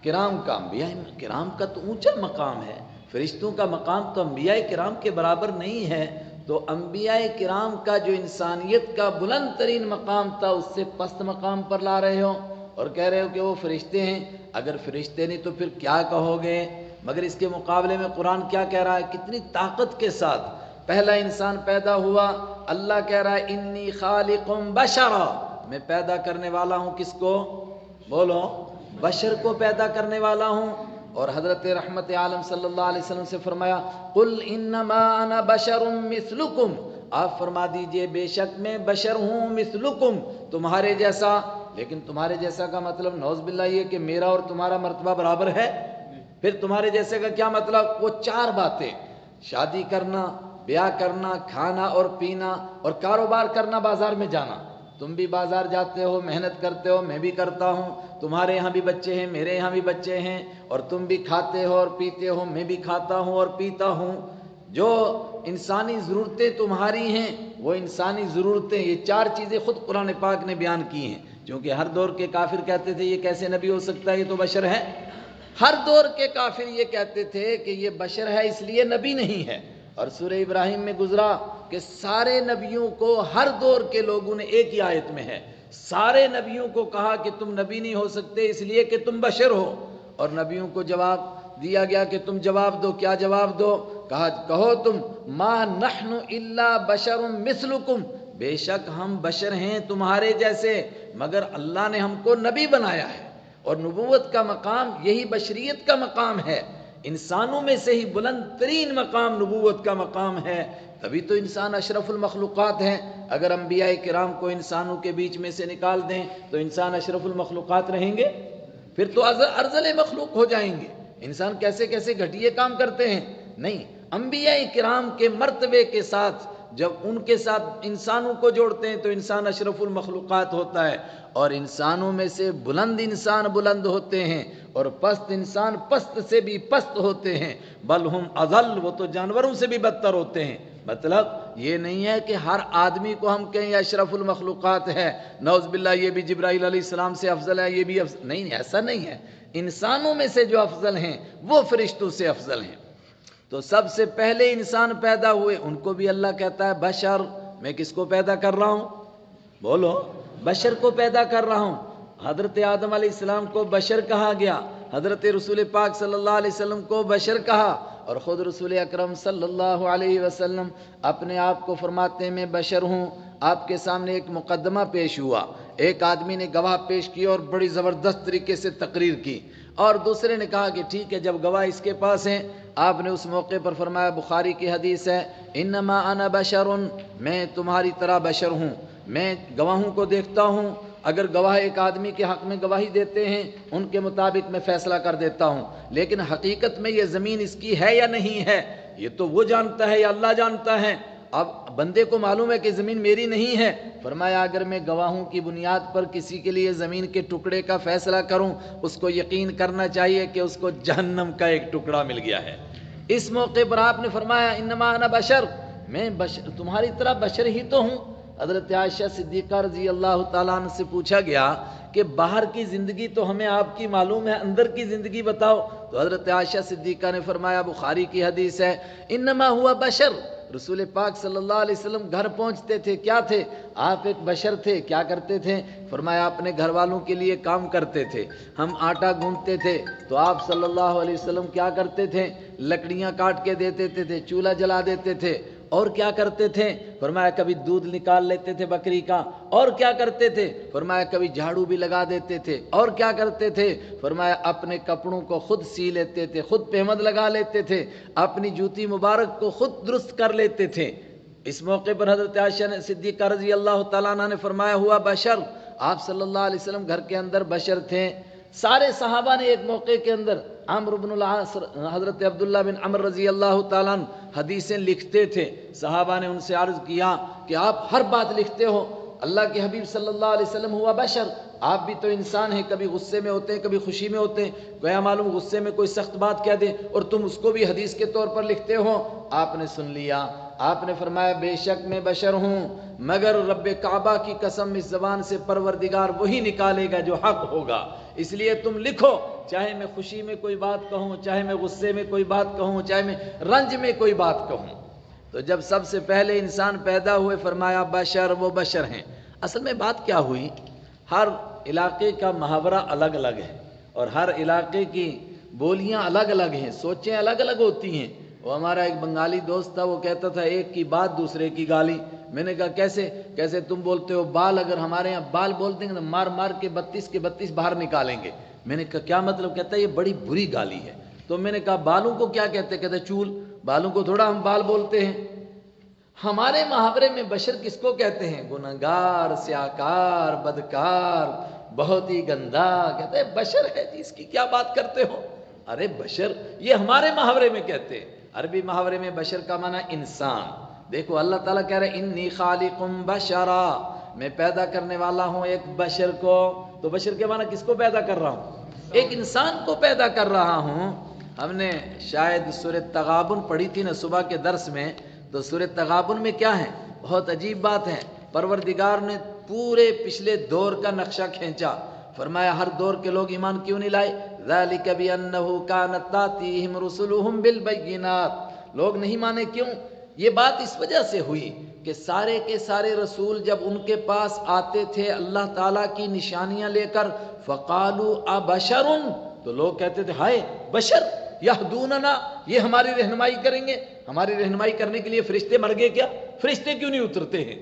کرام کا؟ انبیاء کرام کا تو اونچا مقام ہے، فرشتوں کا مقام تو انبیاء کرام کے برابر نہیں ہے۔ تو انبیاء کرام کا جو انسانیت کا بلند ترین مقام تھا، اس سے پست مقام پر لا رہے ہو اور کہہ رہے ہو کہ وہ فرشتے ہیں۔ اگر فرشتے نہیں تو پھر کیا کہو گے؟ مگر اس کے مقابلے میں قرآن کیا کہہ رہا ہے؟ کتنی طاقت کے ساتھ پہلا انسان پیدا ہوا، اللہ کہہ رہا ہے انی خالق بشرا، میں پیدا کرنے والا ہوں، کس کو؟ بولو، بشر کو پیدا کرنے والا ہوں۔ اور حضرت رحمت عالم صلی اللہ علیہ وسلم سے فرمایا قل انما انا بشر مثلکم، آپ فرما دیجئے بے شک میں بشر ہوں، مثلکم، تمہارے جیسا۔ لیکن تمہارے جیسا کا مطلب نعوذ باللہ یہ کہ میرا اور تمہارا مرتبہ برابر ہے؟ پھر تمہارے جیسے کا کیا مطلب؟ وہ چار باتیں، شادی کرنا، بیاہ کرنا، کھانا اور پینا، اور کاروبار کرنا، بازار میں جانا۔ تم بھی بازار جاتے ہو، محنت کرتے ہو، میں بھی کرتا ہوں، تمہارے یہاں بھی بچے ہیں، میرے یہاں بھی بچے ہیں، اور تم بھی کھاتے ہو اور پیتے ہو، میں بھی کھاتا ہوں اور پیتا ہوں۔ جو انسانی ضرورتیں تمہاری ہیں وہ انسانی ضرورتیں، یہ چار چیزیں خود قرآن پاک نے بیان کی ہیں، کیونکہ ہر دور کے کافر کہتے تھے یہ کیسے نبی ہو سکتا ہے، یہ تو بشر ہے۔ ہر دور کے کافر یہ کہتے تھے کہ یہ بشر ہے اس لیے نبی نہیں ہے۔ اور سورہ ابراہیم میں گزرا کہ سارے نبیوں کو ہر دور کے لوگوں نے، ایک ہی آیت میں ہے، سارے نبیوں کو کہا کہ تم نبی نہیں ہو سکتے اس لیے کہ تم بشر ہو، اور نبیوں کو جواب دیا گیا کہ تم جواب دو۔ کیا جواب دو؟ کہا کہو تم ما نحن الا بشر مثلکم، بے شک ہم بشر ہیں تمہارے جیسے، مگر اللہ نے ہم کو نبی بنایا ہے، اور نبوت کا مقام یہی بشریت کا مقام ہے، انسانوں میں سے ہی بلند ترین مقام نبوت کا مقام ہے، تبھی تو انسان اشرف المخلوقات ہے۔ اگر انبیاء کرام کو انسانوں کے بیچ میں سے نکال دیں تو انسان اشرف المخلوقات رہیں گے؟ پھر تو ارذل مخلوق ہو جائیں گے۔ انسان کیسے کیسے گھٹیے کام کرتے ہیں۔ نہیں، انبیاء کرام کے مرتبے کے ساتھ جب ان کے ساتھ انسانوں کو جوڑتے ہیں تو انسان اشرف المخلوقات ہوتا ہے، اور انسانوں میں سے بلند انسان بلند ہوتے ہیں، اور پست انسان پست سے بھی پست ہوتے ہیں، بل ہم اضل، وہ تو جانوروں سے بھی بدتر ہوتے ہیں۔ مطلب یہ نہیں ہے کہ ہر آدمی کو ہم کہیں اشرف المخلوقات ہے، نعوذ باللہ یہ بھی جبرائیل علیہ السلام سے افضل ہے، یہ بھی افضل نہیں، ایسا نہیں ہے۔ انسانوں میں سے جو افضل ہیں وہ فرشتوں سے افضل ہیں۔ تو سب سے پہلے انسان پیدا ہوئے، ان کو بھی اللہ کہتا ہے بشر، میں کس کو پیدا کر رہا ہوں؟ بولو، بشر کو پیدا کر رہا ہوں۔ حضرت آدم علیہ السلام کو بشر کہا گیا، حضرت رسول پاک صلی اللہ علیہ وسلم کو بشر کہا، اور خود رسول اکرم صلی اللہ علیہ وسلم اپنے آپ کو فرماتے ہیں میں بشر ہوں۔ آپ کے سامنے ایک مقدمہ پیش ہوا، ایک آدمی نے گواہ پیش کی اور بڑی زبردست طریقے سے تقریر کی، اور دوسرے نے کہا کہ ٹھیک ہے جب گواہ اس کے پاس ہیں، آپ نے اس موقع پر فرمایا، بخاری کی حدیث ہے، انما انا بشر، میں تمہاری طرح بشر ہوں، میں گواہوں کو دیکھتا ہوں، اگر گواہ ایک آدمی کے حق میں گواہی دیتے ہیں ان کے مطابق میں فیصلہ کر دیتا ہوں، لیکن حقیقت میں یہ زمین اس کی ہے یا نہیں ہے یہ تو وہ جانتا ہے یا اللہ جانتا ہے۔ اب بندے کو معلوم ہے کہ زمین میری نہیں ہے، فرمایا اگر میں گواہوں کی بنیاد پر کسی کے لیے زمین کے ٹکڑے کا فیصلہ کروں، اس کو یقین کرنا چاہیے کہ اس کو جہنم کا ایک ٹکڑا مل گیا ہے۔ اس موقع پر آپ نے فرمایا انما انا بشر، میں تمہاری طرح بشر ہی تو ہوں۔ حضرت عائشہ صدیقہ رضی اللہ تعالیٰ عنہ سے پوچھا گیا کہ باہر کی زندگی تو ہمیں آپ کی معلوم ہے، اندر کی زندگی بتاؤ۔ تو حضرت عائشہ صدیقہ نے فرمایا، بخاری کی حدیث ہے، انما ہوا بشر، رسول پاک صلی اللہ علیہ وسلم گھر پہنچتے تھے، کیا تھے؟ آپ ایک بشر تھے، کیا کرتے تھے؟ فرمایا اپنے گھر والوں کے لیے کام کرتے تھے۔ ہم آٹا گوندتے تھے تو آپ صلی اللہ علیہ وسلم کیا کرتے تھے؟ لکڑیاں کاٹ کے دیتے تھے، چولہا جلا دیتے تھے، اور کیا کرتے تھے؟ فرمایا کبھی دودھ نکال لیتے تھے بکری کا، اور کیا کرتے تھے؟ فرمایا کبھی جھاڑو بھی لگا دیتے تھے، اور کیا کرتے تھے؟ فرمایا اپنے کپڑوں کو خود سی لیتے تھے، خود پہمد لگا لیتے تھے، اپنی جوتی مبارک کو خود درست کر لیتے تھے۔ اس موقع پر حضرت عائشہ صدیقہ رضی اللہ تعالیٰ عنہ نے فرمایا ہوا بشر، آپ صلی اللہ علیہ وسلم گھر کے اندر بشر تھے۔ سارے صحابہ نے ایک موقع کے اندر، عمرو بن العاص، حضرت عبداللہ بن عمر رضی اللہ تعالیٰ عنہ حدیثیں لکھتے تھے، صحابہ نے ان سے عرض کیا کہ آپ ہر بات لکھتے ہو، اللہ کے حبیب صلی اللہ علیہ وسلم ہوا بشر، آپ بھی تو انسان ہیں، کبھی غصے میں ہوتے ہیں، کبھی خوشی میں ہوتے ہیں، گویا معلوم غصے میں کوئی سخت بات کہہ دے اور تم اس کو بھی حدیث کے طور پر لکھتے ہو۔ آپ نے سن لیا، آپ نے فرمایا بے شک میں بشر ہوں، مگر رب کعبہ کی قسم اس زبان سے پروردگار وہی نکالے گا جو حق ہوگا، اس لیے تم لکھو، چاہے میں خوشی میں کوئی بات کہوں، چاہے میں غصے میں کوئی بات کہوں، چاہے میں رنج میں کوئی بات کہوں۔ تو جب سب سے پہلے انسان پیدا ہوئے فرمایا بشر، وہ بشر ہیں۔ اصل میں بات کیا ہوئی؟ ہر علاقے کا محاورہ الگ الگ ہے اور ہر علاقے کی بولیاں الگ الگ ہیں، سوچیں الگ الگ ہوتی ہیں۔ وہ ہمارا ایک بنگالی دوست تھا، وہ کہتا تھا ایک کی بات دوسرے کی گالی۔ میں نے کہا کیسے تم بولتے ہو بال، اگر ہمارے یہاں بال بول دیں گے تو مار مار کے 32 کے 32 باہر نکالیں گے۔ میں نے کہا کیا مطلب؟ کہتا ہے یہ بڑی بری گالی ہے۔ تو میں نے کہا بالوں کو کیا کہتے؟ کہتے چول، بالوں کو تھوڑا ہم بال بولتے ہیں۔ ہمارے محاورے میں بشر کس کو کہتے ہیں؟ گنہگار، سیاکار، بدکار، بہت ہی گندا، کہتے ہیں بشر ہے جی، اس کی کیا بات کرتے ہو؟ ارے بشر، یہ ہمارے محاورے میں کہتے ہیں، عربی محاورے میں بشر کا معنی انسان۔ دیکھو اللہ تعالیٰ کہہ رہے انی خالق بشرا، میں پیدا کرنے والا ہوں ایک بشر کو۔ تو بشر کے معنی کس کو پیدا کر رہا ہوں؟ ایک انسان کو پیدا کر رہا ہوں۔ ہم نے شاید سورۃ تغابن پڑھی تھی نا صبح کے درس میں، تو سورۃ تغابن میں کیا ہے؟ بہت عجیب بات ہے، پروردگار نے پورے پچھلے دور کا نقشہ کھینچا، فرمایا ہر دور کے لوگ ایمان کیوں نہیں لائے؟ ذالک بانہ کانت تاتیہم رسلہم بالبینات، لوگ نہیں مانے کیوں؟ یہ بات اس وجہ سے ہوئی کہ سارے کے سارے رسول جب ان کے پاس آتے تھے اللہ تعالیٰ کی نشانیاں لے کر، فقالوا ابشر، تو لوگ کہتے تھے ہائے بشر، یہدوننا، یہ ہماری رہنمائی کریں گے؟ ہماری رہنمائی کرنے کے لیے فرشتے مر گئے کیا؟ فرشتے کیوں نہیں اترتے ہیں؟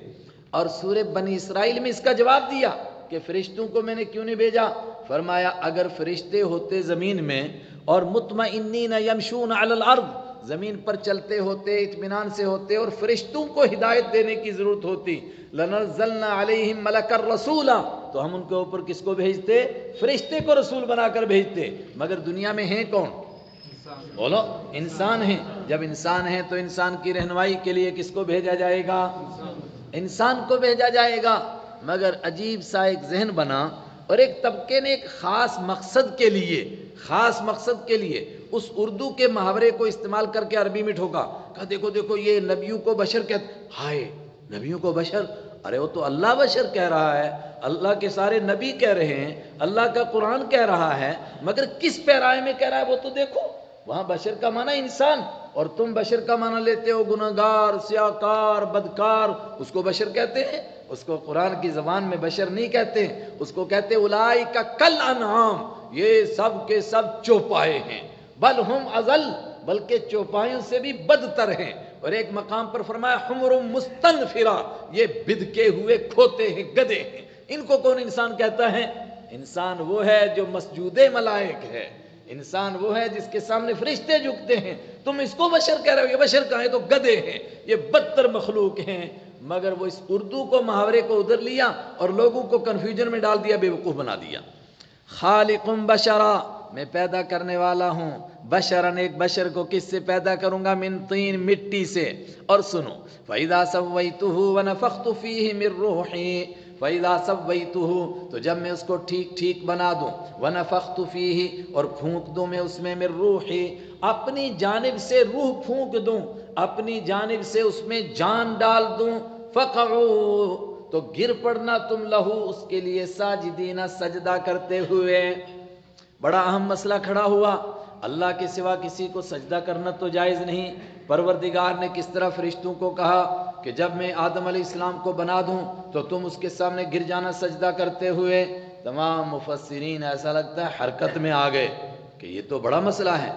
اور سورہ بنی اسرائیل میں اس کا جواب دیا کہ فرشتوں کو میں نے کیوں نہیں بھیجا؟ فرمایا اگر فرشتے ہوتے زمین میں اور مطمئنین یمشون علی الارض، زمین پر چلتے ہوتے، اطمینان سے ہوتے، اور فرشتوں کو ہدایت دینے کی ضرورت ہوتی، لنزلنا علیہم ملک الرسولا، تو ہم ان کے اوپر کس کو بھیجتے؟ فرشتے کو رسول بنا کر بھیجتے۔ مگر دنیا میں ہیں کون؟ بولو، انسان ہیں۔ جب انسان ہیں تو انسان کی رہنمائی کے لیے کس کو بھیجا جائے گا؟ انسان کو بھیجا جائے گا۔ مگر عجیب سا ایک ذہن بنا، اور ایک طبقے نے ایک خاص مقصد کے لیے اس اردو کے محاورے کو استعمال کر کے عربی میں ٹھوکا، کہا دیکھو یہ نبیوں کو بشر کہتے، ہائے نبیوں کو بشر، ارے وہ تو اللہ بشر کہہ رہا ہے، اللہ کے سارے نبی کہہ رہے ہیں، اللہ کا قرآن کہہ رہا ہے، مگر کس پیرائے میں کہہ رہا ہے وہ تو دیکھو۔ وہاں بشر کا معنی انسان، اور تم بشر کا معنی لیتے ہو گنہگار، سیاکار، بدکار، اس کو بشر کہتے ہیں؟ اس کو قرآن کی زبان میں بشر نہیں کہتے، اس کو کہتے اولئک کالانعام، یہ سب کے سب چوپائے ہیں، بل ہم اضل، بلکہ چوپایوں سے بھی بدتر ہیں۔ اور ایک مقام پر فرمایا حمر مستنفرہ، یہ بدکے ہوئے کھوتے ہیں، گدھے ہیں۔ ان کو کون انسان کہتا ہے؟ انسان وہ ہے جو مسجود ملائک ہے، انسان وہ ہے جس کے سامنے فرشتے جھکتے ہیں۔ تم اس کو بشر کہہ رہے ہو، یہ بشر کہاں ہے؟ تو گدھے ہیں، یہ بدتر مخلوق ہیں۔ مگر وہ اس اردو کو محاورے کو ادھر لیا اور لوگوں کو کنفیوژن میں ڈال دیا، بے وقوف بنا دیا۔ خالق بشرا، میں پیدا کرنے والا ہوں بشرن، ایک بشر کو کس سے پیدا کروں گا؟ من طین، مٹی سے۔ اور سنو، فَإِذَا سَوَّيْتُهُ وَنَفَخْتُ فِيهِ مِن رُوحِي، فَإِذَا سَوَّيْتُهُ، تو جب میں اس کو ٹھیک بنا دوں، وَنَفَخْتُ فِيهِ، اور پھونک دوں میں اس میں، مِن رُوحِي، اپنی جانب سے روح پھونک دوں، اپنی جانب سے اس میں جان ڈال دوں، فَقَعُوا، تو گر پڑنا تم لہو، اس کے لیے، ساجدین، سجدہ کرتے ہوئے۔ بڑا اہم مسئلہ کھڑا ہوا، اللہ کے سوا کسی کو سجدہ کرنا تو جائز نہیں۔ پروردگار نے کس طرح فرشتوں کو کہا کہ جب میں آدم علیہ السلام کو بنا دوں تو تم اس کے سامنے گر جانا سجدہ کرتے ہوئے۔ تمام مفسرین ایسا لگتا ہے حرکت میں آ گئے کہ یہ تو بڑا مسئلہ ہے۔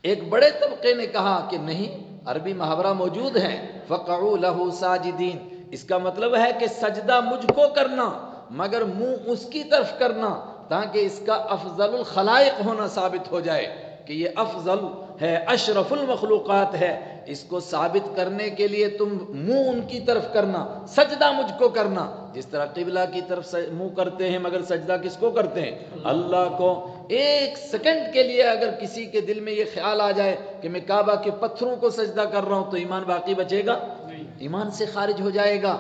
ایک بڑے طبقے نے کہا کہ نہیں، عربی محاورہ موجود ہے، فقعوا لہ ساجدین، اس کا مطلب ہے کہ سجدہ مجھ کو کرنا مگر منہ اس کی طرف کرنا، تاکہ اس کا افضل الخلائق ہونا ثابت ہو جائے کہ یہ افضل ہے، اشرف المخلوقات ہے۔ اس کو ثابت کرنے کے لیے تم منہ ان کی طرف کرنا، سجدہ مجھ کو کرنا، جس طرح قبلہ کی طرف منہ کرتے ہیں مگر سجدہ کس کو کرتے ہیں؟ اللہ کو۔ ایک سیکنڈ کے لیے اگر کسی کے دل میں یہ خیال آ جائے کہ میں کعبہ کے پتھروں کو سجدہ کر رہا ہوں تو ایمان باقی بچے گا؟ ایمان سے خارج ہو جائے گا۔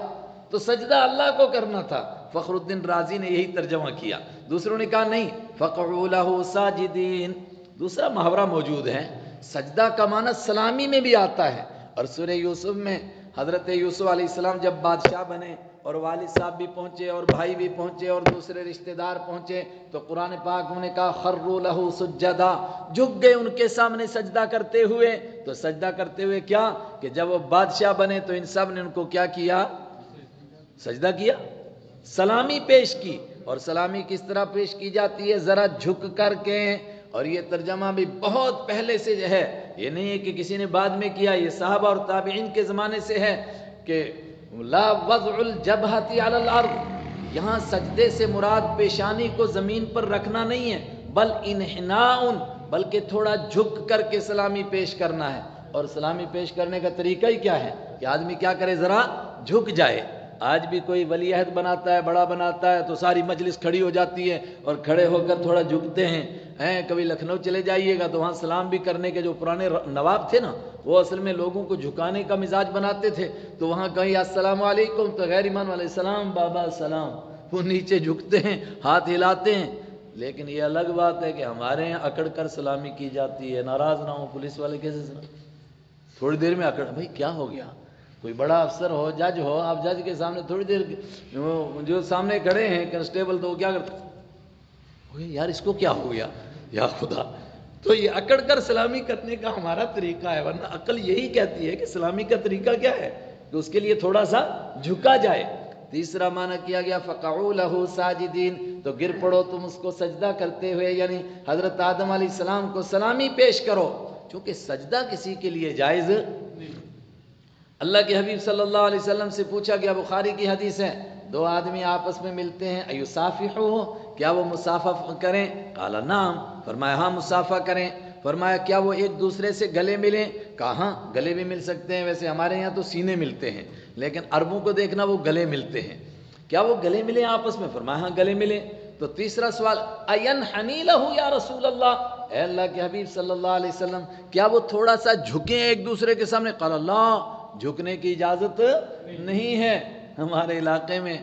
تو سجدہ اللہ کو کرنا تھا۔ فخر الدین رازی نے یہی ترجمہ کیا۔ دوسروں نے کہا نہیں، فقعوا لہ ساجدین، دوسرا محاورہ موجود ہے، سجدہ کا معنی سلامی میں بھی آتا ہے۔ اور سورہ یوسف میں حضرت یوسف علیہ السلام جب بادشاہ بنے اور والد صاحب بھی پہنچے اور بھائی بھی پہنچے اور دوسرے رشتہ دار پہنچے تو قرآن پاک نے کہا خروا لہ سجدا، جھک گئے ان کے سامنے سجدہ کرتے ہوئے۔ تو سجدہ کرتے ہوئے کیا کہ جب وہ بادشاہ بنے تو ان سب نے ان کو کیا کیا؟ سجدہ کیا، سلامی پیش کی۔ اور سلامی کس طرح پیش کی جاتی ہے؟ ذرا جھک کر کے۔ اور یہ ترجمہ بھی بہت پہلے سے جو ہے، یہ نہیں ہے کہ کسی نے بعد میں کیا، یہ صحابہ اور تابعین کے زمانے سے ہے کہ لا وضع الجبہۃ علی الارض، یہاں سجدے سے مراد پیشانی کو زمین پر رکھنا نہیں ہے، بل انحناء، بلکہ تھوڑا جھک کر کے سلامی پیش کرنا ہے۔ اور سلامی پیش کرنے کا طریقہ ہی کیا ہے کہ آدمی کیا کرے؟ ذرا جھک جائے۔ آج بھی کوئی ولی عہد بناتا ہے، بڑا بناتا ہے تو ساری مجلس کھڑی ہو جاتی ہے اور کھڑے ہو کر تھوڑا جھکتے ہیں۔ کبھی لکھنؤ چلے جائیے گا تو وہاں سلام بھی کرنے کے جو پرانے نواب تھے نا، وہ اصل میں لوگوں کو جھکانے کا مزاج بناتے تھے۔ تو وہاں کہیں السلام علیکم تو غیر ایمان والے سلام بابا سلام، وہ نیچے جھکتے ہیں، ہاتھ ہلاتے ہیں۔ لیکن یہ الگ بات ہے کہ ہمارے یہاں اکڑ کر سلامی کی جاتی ہے۔ ناراض نہ ہو پولیس والے، کیسے سلام؟ تھوڑی دیر میں اکڑ، بھائی کیا ہو گیا؟ کوئی بڑا افسر ہو، جج ہو، آپ جج کے سامنے تھوڑی دیر جو سامنے کھڑے ہیں کنسٹیبل تو وہ کیا کرتے؟ یار اس کو کیا ہو گیا یا خدا! تو یہ اکڑ کر سلامی کرنے کا ہمارا طریقہ ہے، ورنہ عقل یہی کہتی ہے کہ سلامی کا طریقہ کیا ہے کہ اس کے لیے تھوڑا سا جھکا جائے۔ تیسرا معنی کیا گیا فقعوا لہ ساجدین، تو گر پڑو تم اس کو سجدہ کرتے ہوئے، یعنی حضرت آدم علیہ السلام کو سلامی پیش کرو، چونکہ سجدہ کسی کے لیے جائز۔ اللہ کے حبیب صلی اللہ علیہ وسلم سے پوچھا گیا، بخاری کی حدیث ہے، دو آدمی آپس میں ملتے ہیں، ایصافحوا، کیا وہ مصافحہ کریں؟ قال نعم، فرمایا ہاں مصافحہ کریں۔ فرمایا کیا وہ ایک دوسرے سے گلے ملیں؟ کہا ہاں گلے بھی مل سکتے ہیں، ویسے ہمارے یہاں تو سینے ملتے ہیں لیکن عربوں کو دیکھنا وہ گلے ملتے ہیں، کیا وہ گلے ملیں آپس میں؟ فرمایا ہاں گلے ملیں۔ تو تیسرا سوال اینحنی لہ یا رسول اللہ، اے اللہ کے حبیب صلی اللہ علیہ وسلم کیا وہ تھوڑا سا جھکیں ایک دوسرے کے سامنے؟ قال اللہ، جھکنے کی اجازت نہیں ہے۔ ہمارے علاقے میں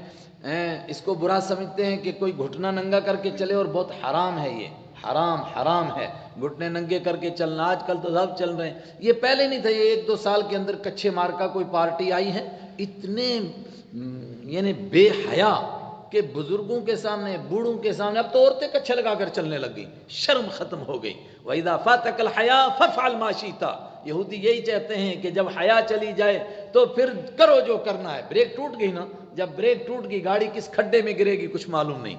اس کو برا سمجھتے ہیں کہ کوئی گھٹنا ننگا کر کے چلے، اور بہت حرام ہے، یہ حرام ہے گھٹنے ننگے کر کے چلنا۔ آج کل تو سب چل رہے ہیں، یہ پہلے نہیں تھا، یہ 1-2 سال کے اندر کچھے مار کا کوئی پارٹی آئی ہے، اتنے یعنی بے حیا کہ بزرگوں کے سامنے، بوڑھوں کے سامنے، اب تو عورتیں کچھے لگا کر چلنے لگ گئی، شرم ختم ہو گئی۔ وَإِذَا فَاتَكَ الْحَيَاءُ فَافْعَلْ مَا شِئْتَ، یہودی یہی چاہتے ہیں کہ جب حیا چلی جائے تو پھر کرو جو کرنا ہے۔ بریک ٹوٹ گئی نا، جب بریک ٹوٹ گئی گاڑی کس کھڈے میں گرے گی کچھ معلوم نہیں۔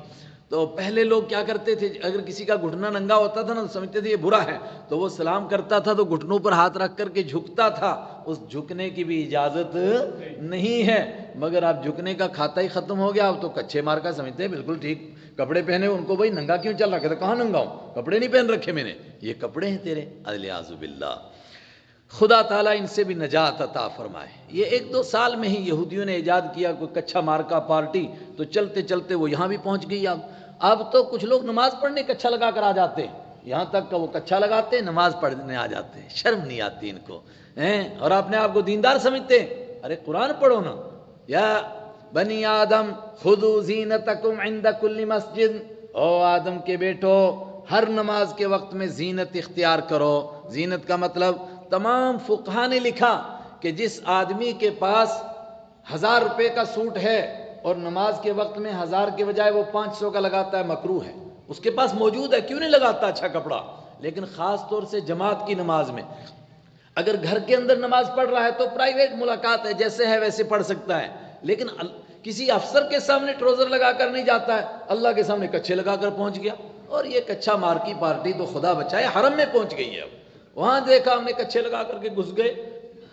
تو پہلے لوگ کیا کرتے تھے، اگر کسی کا گھٹنا ننگا ہوتا تھا نا تو سمجھتے تھے یہ برا ہے، تو وہ سلام کرتا تھا تو گھٹنوں پر ہاتھ رکھ کر کے جھکتا تھا، اس جھکنے کی بھی اجازت نہیں ہے۔ مگر اب جھکنے کا کھاتا ہی ختم ہو گیا، اب تو کچھے مار کا سمجھتے ہیں بالکل ٹھیک۔ کپڑے پہنے ان کو بھائی ننگا کیوں چل رہا؟ کہتا کہاں ننگا ہوں، کپڑے نہیں پہن رکھے میں نے، یہ کپڑے ہیں تیرے، الیاذ باللہ۔ خدا تعالیٰ ان سے بھی نجات عطا فرمائے۔ یہ 1-2 سال میں ہی یہودیوں نے ایجاد کیا کوئی کچھا مارکا پارٹی، تو چلتے چلتے وہ یہاں بھی پہنچ گئی۔ اب تو کچھ لوگ نماز پڑھنے کچھا لگا کر آ جاتے ہیں، یہاں تک کہ وہ کچھا لگاتے ہیں نماز پڑھنے آ جاتے ہیں، شرم نہیں آتی ان کو، اور اپنے آپ کو دیندار سمجھتے ہیں۔ ارے قرآن پڑھو نا، یا بنی آدم خذوا زینتکم عند کل مسجد، او آدم کے بیٹو ہر نماز کے وقت میں زینت اختیار کرو۔ زینت کا مطلب تمام فقہا نے لکھا کہ جس آدمی کے پاس 1000 روپے کا سوٹ ہے اور نماز کے وقت میں 1000 کے بجائے وہ 500 کا لگاتا ہے، مکروہ ہے۔ اس کے پاس موجود ہے، کیوں نہیں لگاتا اچھا کپڑا؟ لیکن خاص طور سے جماعت کی نماز میں. اگر گھر کے اندر نماز پڑھ رہا ہے تو پرائیویٹ ملاقات ہے، جیسے ہے ویسے پڑھ سکتا ہے، لیکن کسی افسر کے سامنے ٹروزر لگا کر نہیں جاتا ہے. اللہ کے سامنے کچھے لگا کر پہنچ گیا، اور یہ کچھا مار کی پارٹی تو خدا بچائے حرم میں پہنچ گئی ہے. اب وہاں دیکھا ہم نے کچھے لگا کر کے گھس گئے.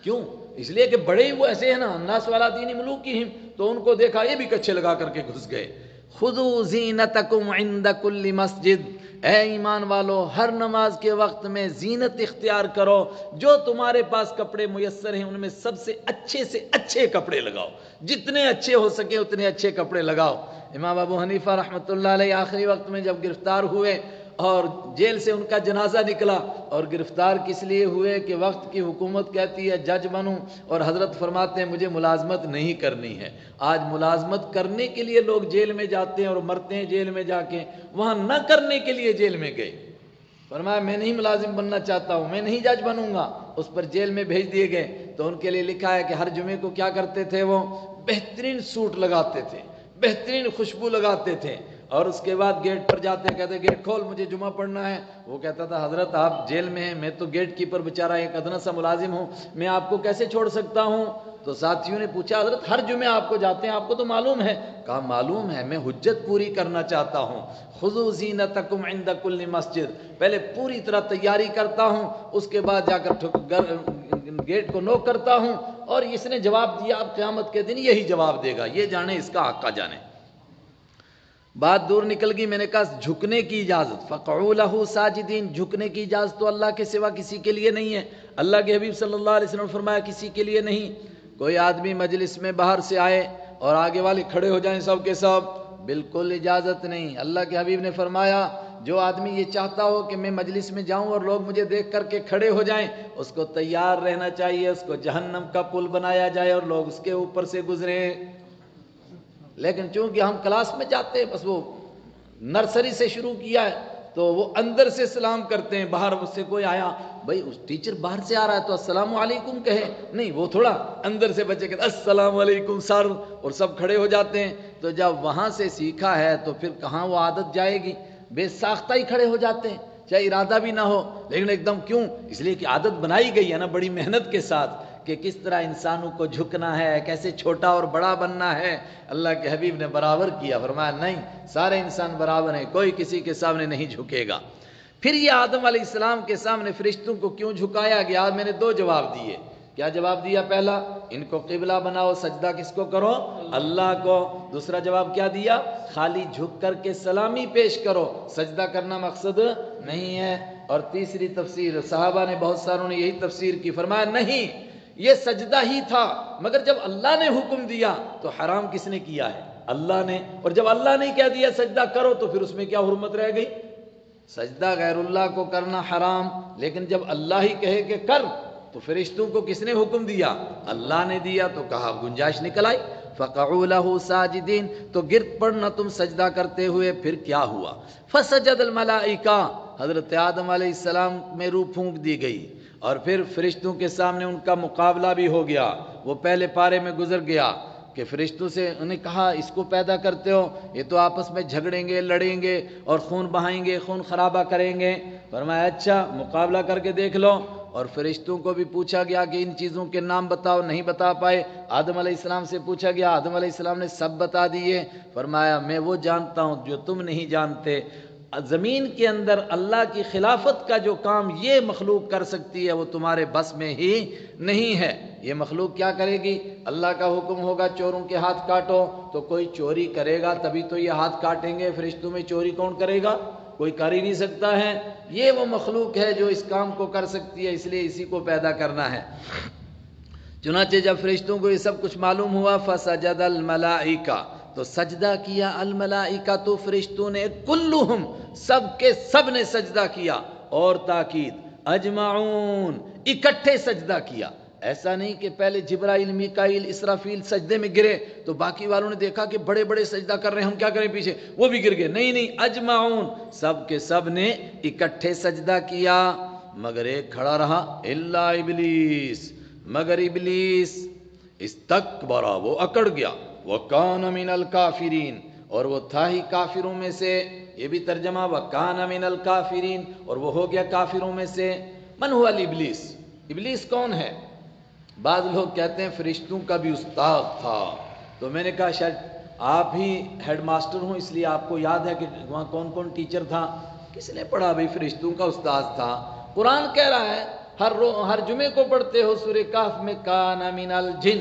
کیوں؟ اس لیے کہ بڑے ہی وہ ایسے ہیں نا، الناس والا دین ملوکہم، تو ان کو دیکھا یہ بھی کچھے لگا کر کے گھس گئے. خذوا زینتکم عند کل مسجد، اے ایمان والو ہر نماز کے وقت میں زینت اختیار کرو. جو تمہارے پاس کپڑے میسر ہیں ان میں سب سے اچھے کپڑے لگاؤ، جتنے اچھے ہو سکے اتنے اچھے کپڑے لگاؤ. امام ابو حنیفہ رحمۃ اللہ علیہ آخری وقت میں جب گرفتار ہوئے اور جیل سے ان کا جنازہ نکلا، اور گرفتار کس لیے ہوئے کہ وقت کی حکومت کہتی ہے جج بنوں، اور حضرت فرماتے ہیں مجھے ملازمت نہیں کرنی ہے. آج ملازمت کرنے کے لیے لوگ جیل میں جاتے ہیں اور مرتے ہیں جیل میں جا کے، وہاں نہ کرنے کے لیے جیل میں گئے. فرمایا میں نہیں ملازم بننا چاہتا ہوں، میں نہیں جج بنوں گا. اس پر جیل میں بھیج دیے گئے. تو ان کے لیے لکھا ہے کہ ہر جمعے کو کیا کرتے تھے، وہ بہترین سوٹ لگاتے تھے، بہترین خوشبو لگاتے تھے، اور اس کے بعد گیٹ پر جاتے کہتے گیٹ کھول مجھے جمعہ پڑھنا ہے. وہ کہتا تھا حضرت آپ جیل میں ہیں، میں تو گیٹ کیپر بیچارہ ایک ادنا سا ملازم ہوں، میں آپ کو کیسے چھوڑ سکتا ہوں. تو ساتھیوں نے پوچھا حضرت ہر جمعہ آپ کو جاتے ہیں، آپ کو تو معلوم ہے. کہا معلوم ہے، میں حجت پوری کرنا چاہتا ہوں. خذوا زینتکم عند کل مسجد، پہلے پوری طرح تیاری کرتا ہوں، اس کے بعد جا کر گیٹ کو نوک کرتا ہوں. اور اس نے جواب دیا اب قیامت کے دن یہی جواب دے گا، یہ جانے اس کا آقا جانے. بات دور نکل گئی. میں نے کہا جھکنے کی اجازت، فقعوا لہ ساجدین، جھکنے کی اجازت تو اللہ کے سوا کسی کے لیے نہیں ہے. اللہ کے حبیب صلی اللہ علیہ وسلم نے فرمایا کسی کے لیے نہیں. کوئی آدمی مجلس میں باہر سے آئے اور آگے والے کھڑے ہو جائیں سب کے سب، بالکل اجازت نہیں. اللہ کے حبیب نے فرمایا جو آدمی یہ چاہتا ہو کہ میں مجلس میں جاؤں اور لوگ مجھے دیکھ کر کے کھڑے ہو جائیں، اس کو تیار رہنا چاہیے، اس کو جہنم کا پل بنایا جائے اور لوگ اس کے اوپر سے گزریں. لیکن چونکہ ہم کلاس میں جاتے ہیں، بس وہ نرسری سے شروع کیا ہے تو وہ اندر سے سلام کرتے ہیں. باہر اس سے کوئی آیا، بھائی اس ٹیچر باہر سے آ رہا ہے تو السلام علیکم کہے، نہیں وہ تھوڑا اندر سے بچے کہتے السلام علیکم سر، اور سب کھڑے ہو جاتے ہیں. تو جب وہاں سے سیکھا ہے تو پھر کہاں وہ عادت جائے گی، بے ساختہ ہی کھڑے ہو جاتے ہیں، چاہے ارادہ بھی نہ ہو، لیکن ایک دم کیوں، اس لیے کہ عادت بنائی گئی ہے نا بڑی محنت کے ساتھ کہ کس طرح انسانوں کو جھکنا ہے، کیسے چھوٹا اور بڑا بننا ہے. اللہ کے حبیب نے برابر کیا، فرمایا نہیں سارے انسان برابر ہیں، کوئی کسی کے سامنے نہیں جھکے گا. پھر یہ آدم علیہ السلام کے سامنے فرشتوں کو کیوں جھکایا گیا؟ میں نے دو جواب دیے. کیا جواب دیا؟ پہلا ان کو قبلہ بناؤ، سجدہ کس کو کرو؟ اللہ کو. دوسرا جواب کیا دیا؟ خالی جھک کر کے سلامی پیش کرو، سجدہ کرنا مقصد نہیں ہے. اور تیسری تفسیر صحابہ نے بہت ساروں نے یہی تفسیر کی، فرمایا نہیں یہ سجدہ ہی تھا، مگر جب اللہ نے حکم دیا تو حرام کس نے کیا ہے؟ اللہ نے. اور جب اللہ نے کہہ دیا سجدہ کرو تو پھر اس میں کیا حرمت رہ گئی؟ سجدہ غیر اللہ کو کرنا حرام، لیکن جب اللہ ہی کہے کہ کر تو فرشتوں کو کس نے حکم دیا؟ اللہ نے دیا. تو کہا گنجائش نکل آئی. فقعوا لہ ساجدین، تو گرد پڑنا تم سجدہ کرتے ہوئے. پھر کیا ہوا؟ فسجد الملائکہ، حضرت آدم علیہ السلام میں روح پھونک دی گئی، اور پھر فرشتوں کے سامنے ان کا مقابلہ بھی ہو گیا. وہ پہلے پارے میں گزر گیا کہ فرشتوں سے انہیں کہا اس کو پیدا کرتے ہو، یہ تو آپس میں جھگڑیں گے، لڑیں گے اور خون بہائیں گے، خون خرابہ کریں گے. فرمایا اچھا مقابلہ کر کے دیکھ لو. اور فرشتوں کو بھی پوچھا گیا کہ ان چیزوں کے نام بتاؤ، نہیں بتا پائے. آدم علیہ السلام سے پوچھا گیا، آدم علیہ السلام نے سب بتا دیے. فرمایا میں وہ جانتا ہوں جو تم نہیں جانتے. زمین کے اندر اللہ کی خلافت کا جو کام یہ مخلوق کر سکتی ہے وہ تمہارے بس میں ہی نہیں ہے. یہ مخلوق کیا کرے گی؟ اللہ کا حکم ہوگا چوروں کے ہاتھ کاٹو تو کوئی چوری کرے گا تبھی تو یہ ہاتھ کاٹیں گے. فرشتوں میں چوری کون کرے گا؟ کوئی کر ہی نہیں سکتا ہے. یہ وہ مخلوق ہے جو اس کام کو کر سکتی ہے، اس لیے اسی کو پیدا کرنا ہے. چنانچہ جب فرشتوں کو یہ سب کچھ معلوم ہوا، فسجد الملائکہ، تو سجدہ کیا الملائکہ، تو فرشتوں نے کلہم، سب کے سب نے سجدہ کیا. اور تاکید اجمعون، اکٹھے سجدہ کیا. ایسا نہیں کہ پہلے جبرائیل، میکائیل، اسرافیل سجدے میں گرے تو باقی والوں نے دیکھا کہ بڑے بڑے سجدہ کر رہے ہیں، ہم کیا کریں پیچھے، وہ بھی گر گئے. نہیں، اجمعون، سب کے سب نے اکٹھے سجدہ کیا، مگر ایک کھڑا رہا، الا ابلیس، مگر ابلیس، استکبر، وہ اکڑ گیا، وکان من الکافرین، اور وہ تھا ہی کافروں میں سے. یہ بھی ترجمہ وَكَانَ مِنَ الْكَافِرِينَ، اور وہ ہو گیا کافروں میں سے۔ من هو الابلیس، ابلیس کون ہے؟ بعض لوگ کہتے ہیں فرشتوں کا بھی استاد تھا، تو میں نے کہا شاید آپ ہی ہیڈ ماسٹر ہوں اس لیے آپ کو یاد ہے کہ وہاں کون کون ٹیچر تھا۔ کس نے پڑھا بھائی فرشتوں کا استاد تھا؟ قرآن کہہ رہا ہے، ہر جمعے کو پڑھتے ہو سورہ کہف میں، کان من الجن،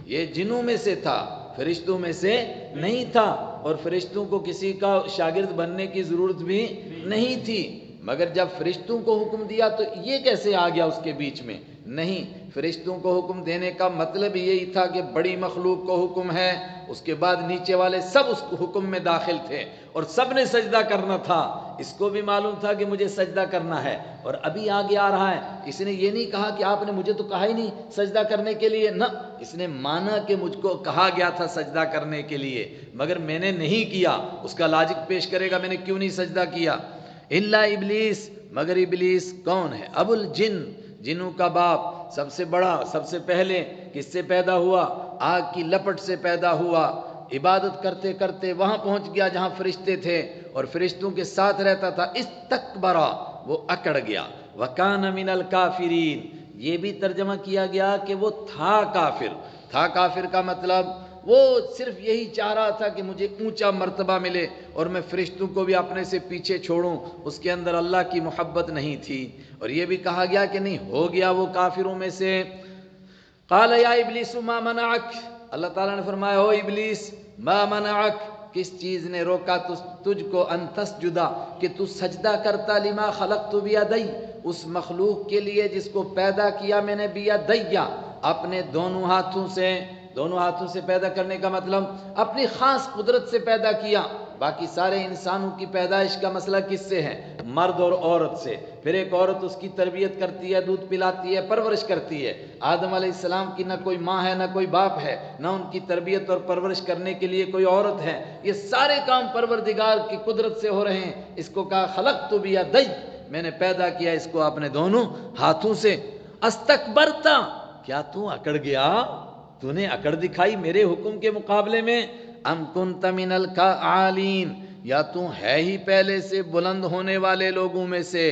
یہ جنوں میں سے تھا، فرشتوں میں سے نہیں تھا، اور فرشتوں کو کسی کا شاگرد بننے کی ضرورت بھی نہیں تھی، مگر جب فرشتوں کو حکم دیا تو یہ کیسے آ گیا اس کے بیچ میں؟ نہیں، فرشتوں کو حکم دینے کا مطلب یہی تھا کہ بڑی مخلوق کو حکم ہے، اس کے بعد نیچے والے سب اس حکم میں داخل تھے اور سب نے سجدہ کرنا تھا۔ اس کو بھی معلوم تھا کہ مجھے سجدہ کرنا ہے، اور ابھی آگے آ رہا ہے، اس نے یہ نہیں کہا کہ آپ نے مجھے تو کہا ہی نہیں سجدہ کرنے کے لیے، نہ، اس نے مانا کہ مجھ کو کہا گیا تھا سجدہ کرنے کے لیے مگر میں نے نہیں کیا۔ اس کا لاجک پیش کرے گا میں نے کیوں نہیں سجدہ کیا۔ الا ابلیس، مگر ابلیس کون ہے؟ ابو الجن، جنوں کا باپ، سب سے بڑا، سب سے پہلے کس سے پیدا ہوا؟ آگ کی لپٹ سے پیدا ہوا، عبادت کرتے کرتے وہاں پہنچ گیا جہاں فرشتے تھے اور فرشتوں کے ساتھ رہتا تھا، استکبرا، وہ اکڑ گیا، وکان من الکافرین، یہ بھی ترجمہ کیا گیا کہ وہ تھا کافر۔ تھا کافر کا مطلب وہ صرف یہی چاہ رہا تھا کہ مجھے اونچا مرتبہ ملے اور میں فرشتوں کو بھی اپنے سے پیچھے چھوڑوں، اس کے اندر اللہ کی محبت نہیں تھی۔ اور یہ بھی کہا گیا کہ نہیں، ہو گیا وہ کافروں میں سے۔ قال یا ابلیس ما منعک، اللہ تعالیٰ نے فرمایا او ابلیس، ما منعک، کس چیز نے روکا تجھ کو، ان تسجدا، کہ تو سجدہ کرتا، لما خلقت بیدی، اس مخلوق کے لیے جس کو پیدا کیا میں نے بیدی، اپنے دونوں ہاتھوں سے۔ دونوں ہاتھوں سے پیدا کرنے کا مطلب اپنی خاص قدرت سے پیدا کیا۔ باقی سارے انسانوں کی پیدائش کا مسئلہ کس سے ہے؟ مرد اور عورت سے۔ پھر ایک عورت اس کی تربیت کرتی ہے، دودھ پلاتی ہے، پرورش کرتی ہے۔ آدم علیہ السلام کی نہ کوئی ماں ہے نہ کوئی باپ ہے، نہ ان کی تربیت اور پرورش کرنے کے لیے کوئی عورت ہے، یہ سارے کام پروردگار کی قدرت سے ہو رہے ہیں۔ اس کو کہا خلقت بیدی، میں نے پیدا کیا اس کو اپنے دونوں ہاتھوں سے۔ استکبرتا، کیا تو اکڑ گیا؟ تو نے اکڑ دکھائی میرے حکم کے مقابلے میں؟ ام کنت من العالین، یا تو ہے ہی پہلے سے بلند ہونے والے لوگوں میں سے،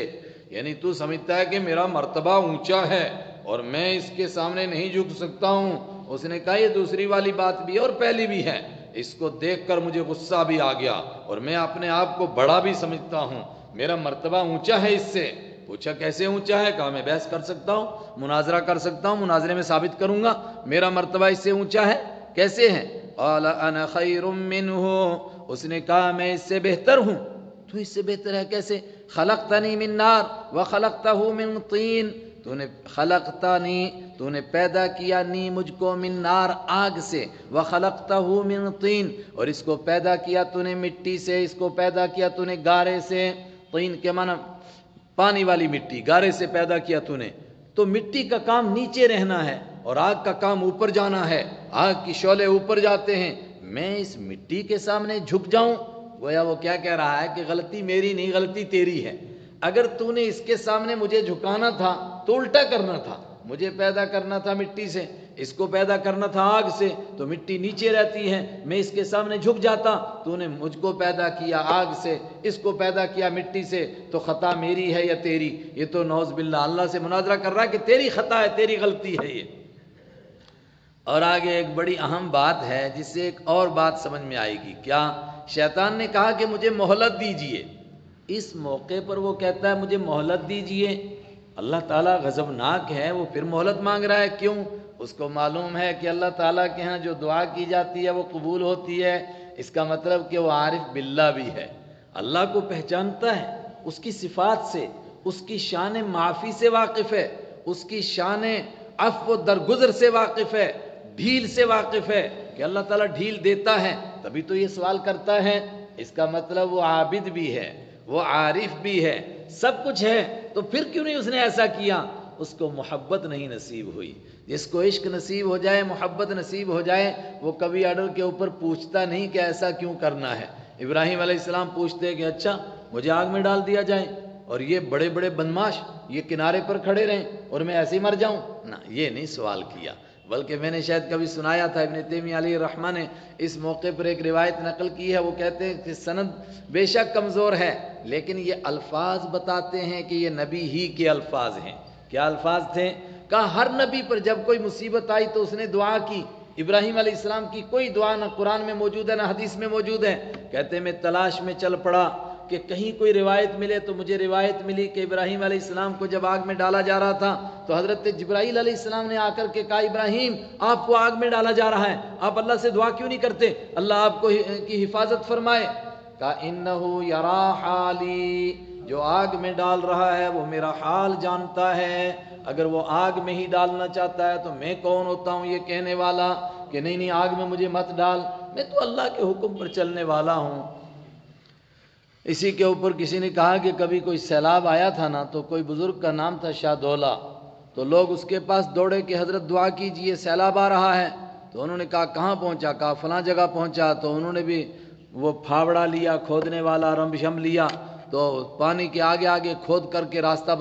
یعنی تو سمجھتا ہے کہ میرا مرتبہ اونچا ہے اور میں اس کے سامنے نہیں جھک سکتا ہوں۔ اس نے کہا یہ دوسری والی بات بھی ہے اور پہلی بھی ہے۔ اس کو دیکھ کر مجھے غصہ بھی آ گیا اور میں اپنے آپ کو بڑا بھی سمجھتا ہوں، میرا مرتبہ اونچا ہے اس سے۔ پوچھا کیسے اونچا ہے؟ کہا میں بحث کر سکتا ہوں، مناظرہ کر سکتا ہوں، مناظرے میں ثابت کروں گا میرا مرتبہ اس سے اونچا ہے۔ کیسے ہے؟ قال انا خیر منہ، اس نے کہا میں اس سے بہتر ہوں۔ تو اس سے بہتر ہے کیسے؟ خلقتنی من نار وخلقتہ من طین، تو نے خلقتنی، تو نے پیدا کیا نی مجھ کو، من نار، آگ سے، وخلقتہ من طین، اور اس کو پیدا کیا تو نے مٹی سے، اس کو پیدا کیا تو نے گارے سے۔ طین کے معنی پانی والی مٹی، گارے سے پیدا کیا تو نے۔ تو مٹی کا کام نیچے رہنا ہے اور آگ کا کام اوپر جانا ہے، آگ کی شعلے اوپر جاتے ہیں، میں اس مٹی کے سامنے جھک جاؤں؟ گویا وہ کیا کہہ رہا ہے کہ غلطی میری نہیں، غلطی تیری ہے۔ اگر تو نے اس کے سامنے مجھے جھکانا تھا تو الٹا کرنا تھا، مجھے پیدا کرنا تھا مٹی سے، اس کو پیدا کرنا تھا آگ سے، تو مٹی نیچے رہتی ہے، میں اس کے سامنے جھک جاتا۔ تو نے مجھ کو پیدا کیا آگ سے، اس کو پیدا کیا مٹی سے، تو خطا میری ہے یا تیری؟ یہ تو نعوذ باللہ اللہ سے مناظرہ کر رہا ہے کہ تیری خطا ہے، تیری غلطی ہے یہ۔ اور آگے ایک بڑی اہم بات ہے جس سے ایک اور بات سمجھ میں آئے گی۔ کیا؟ شیطان نے کہا کہ مجھے مہلت دیجئے، اس موقع پر وہ کہتا ہے مجھے مہلت دیجئے۔ اللہ تعالیٰ غضبناک ہے، وہ پھر مہلت مانگ رہا ہے، کیوں؟ اس کو معلوم ہے کہ اللہ تعالیٰ کے ہاں جو دعا کی جاتی ہے وہ قبول ہوتی ہے، اس کا مطلب کہ وہ عارف باللہ بھی ہے، اللہ کو پہچانتا ہے، اس کی صفات سے، اس کی شان معافی سے واقف ہے، اس کی شان عفو و درگزر سے واقف ہے، ڈھیل سے واقف ہے کہ اللہ تعالیٰ ڈھیل دیتا ہے، تبھی تو یہ سوال کرتا ہے۔ اس کا مطلب وہ عابد بھی ہے، وہ عارف بھی ہے، سب کچھ ہے، تو پھر کیوں نہیں اس نے ایسا کیا؟ اس کو محبت نہیں نصیب ہوئی۔ جس کو عشق نصیب ہو جائے، محبت نصیب ہو جائے، وہ کبھی آرڈر کے اوپر پوچھتا نہیں کہ ایسا کیوں کرنا ہے۔ ابراہیم علیہ السلام پوچھتے ہیں کہ اچھا مجھے آگ میں ڈال دیا جائے اور یہ بڑے بڑے بدماش یہ کنارے پر کھڑے رہیں اور میں ایسے ہی مر جاؤں؟ نہ، یہ نہیں سوال کیا۔ بلکہ میں نے شاید کبھی سنایا تھا، ابن تیمیہ علیہ الرحمہ نے اس موقع پر ایک روایت نقل کی ہے، وہ کہتے ہیں کہ سند بے شک کمزور ہے، لیکن یہ الفاظ بتاتے ہیں کہ یہ نبی ہی کے الفاظ ہیں۔ کیا الفاظ تھے؟ کہا ہر نبی پر جب کوئی مصیبت آئی تو اس نے دعا کی۔ ابراہیم علیہ السلام کی کوئی دعا نہ قرآن میں موجود ہے نہ حدیث میں موجود ہے۔ کہتے ہیں میں تلاش میں چل پڑا کہ کہیں کوئی روایت ملے، تو مجھے روایت ملی کہ ابراہیم علیہ السلام کو جب آگ میں ڈالا جا رہا تھا تو حضرت جبرائیل علیہ السلام نے آ کر کے کہا ابراہیم آپ کو آگ میں ڈالا جا رہا ہے، آپ اللہ سے دعا کیوں نہیں کرتے اللہ آپ کو کی حفاظت فرمائے؟ کہا انہو یرا حالی، جو آگ میں ڈال رہا ہے وہ میرا حال جانتا ہے، اگر وہ آگ میں ہی ڈالنا چاہتا ہے تو میں کون ہوتا ہوں یہ کہنے والا کہ نہیں نہیں آگ میں مجھے مت ڈال، میں تو اللہ کے حکم پر چلنے والا ہوں۔ اسی کے اوپر کسی نے کہا کہ کبھی کوئی سیلاب آیا تھا نا، تو کوئی بزرگ کا نام تھا شاہ دولہ، تو لوگ اس کے پاس دوڑے کہ حضرت دعا کیجئے سیلاب آ رہا ہے، تو انہوں نے کہا کہاں پہنچا؟ کہا فلاں جگہ پہنچا، تو انہوں نے بھی وہ پھاوڑا لیا، کھودنے والا رمبشم لیا، تو پانی کے آگے آگے کھود کر کے راستہ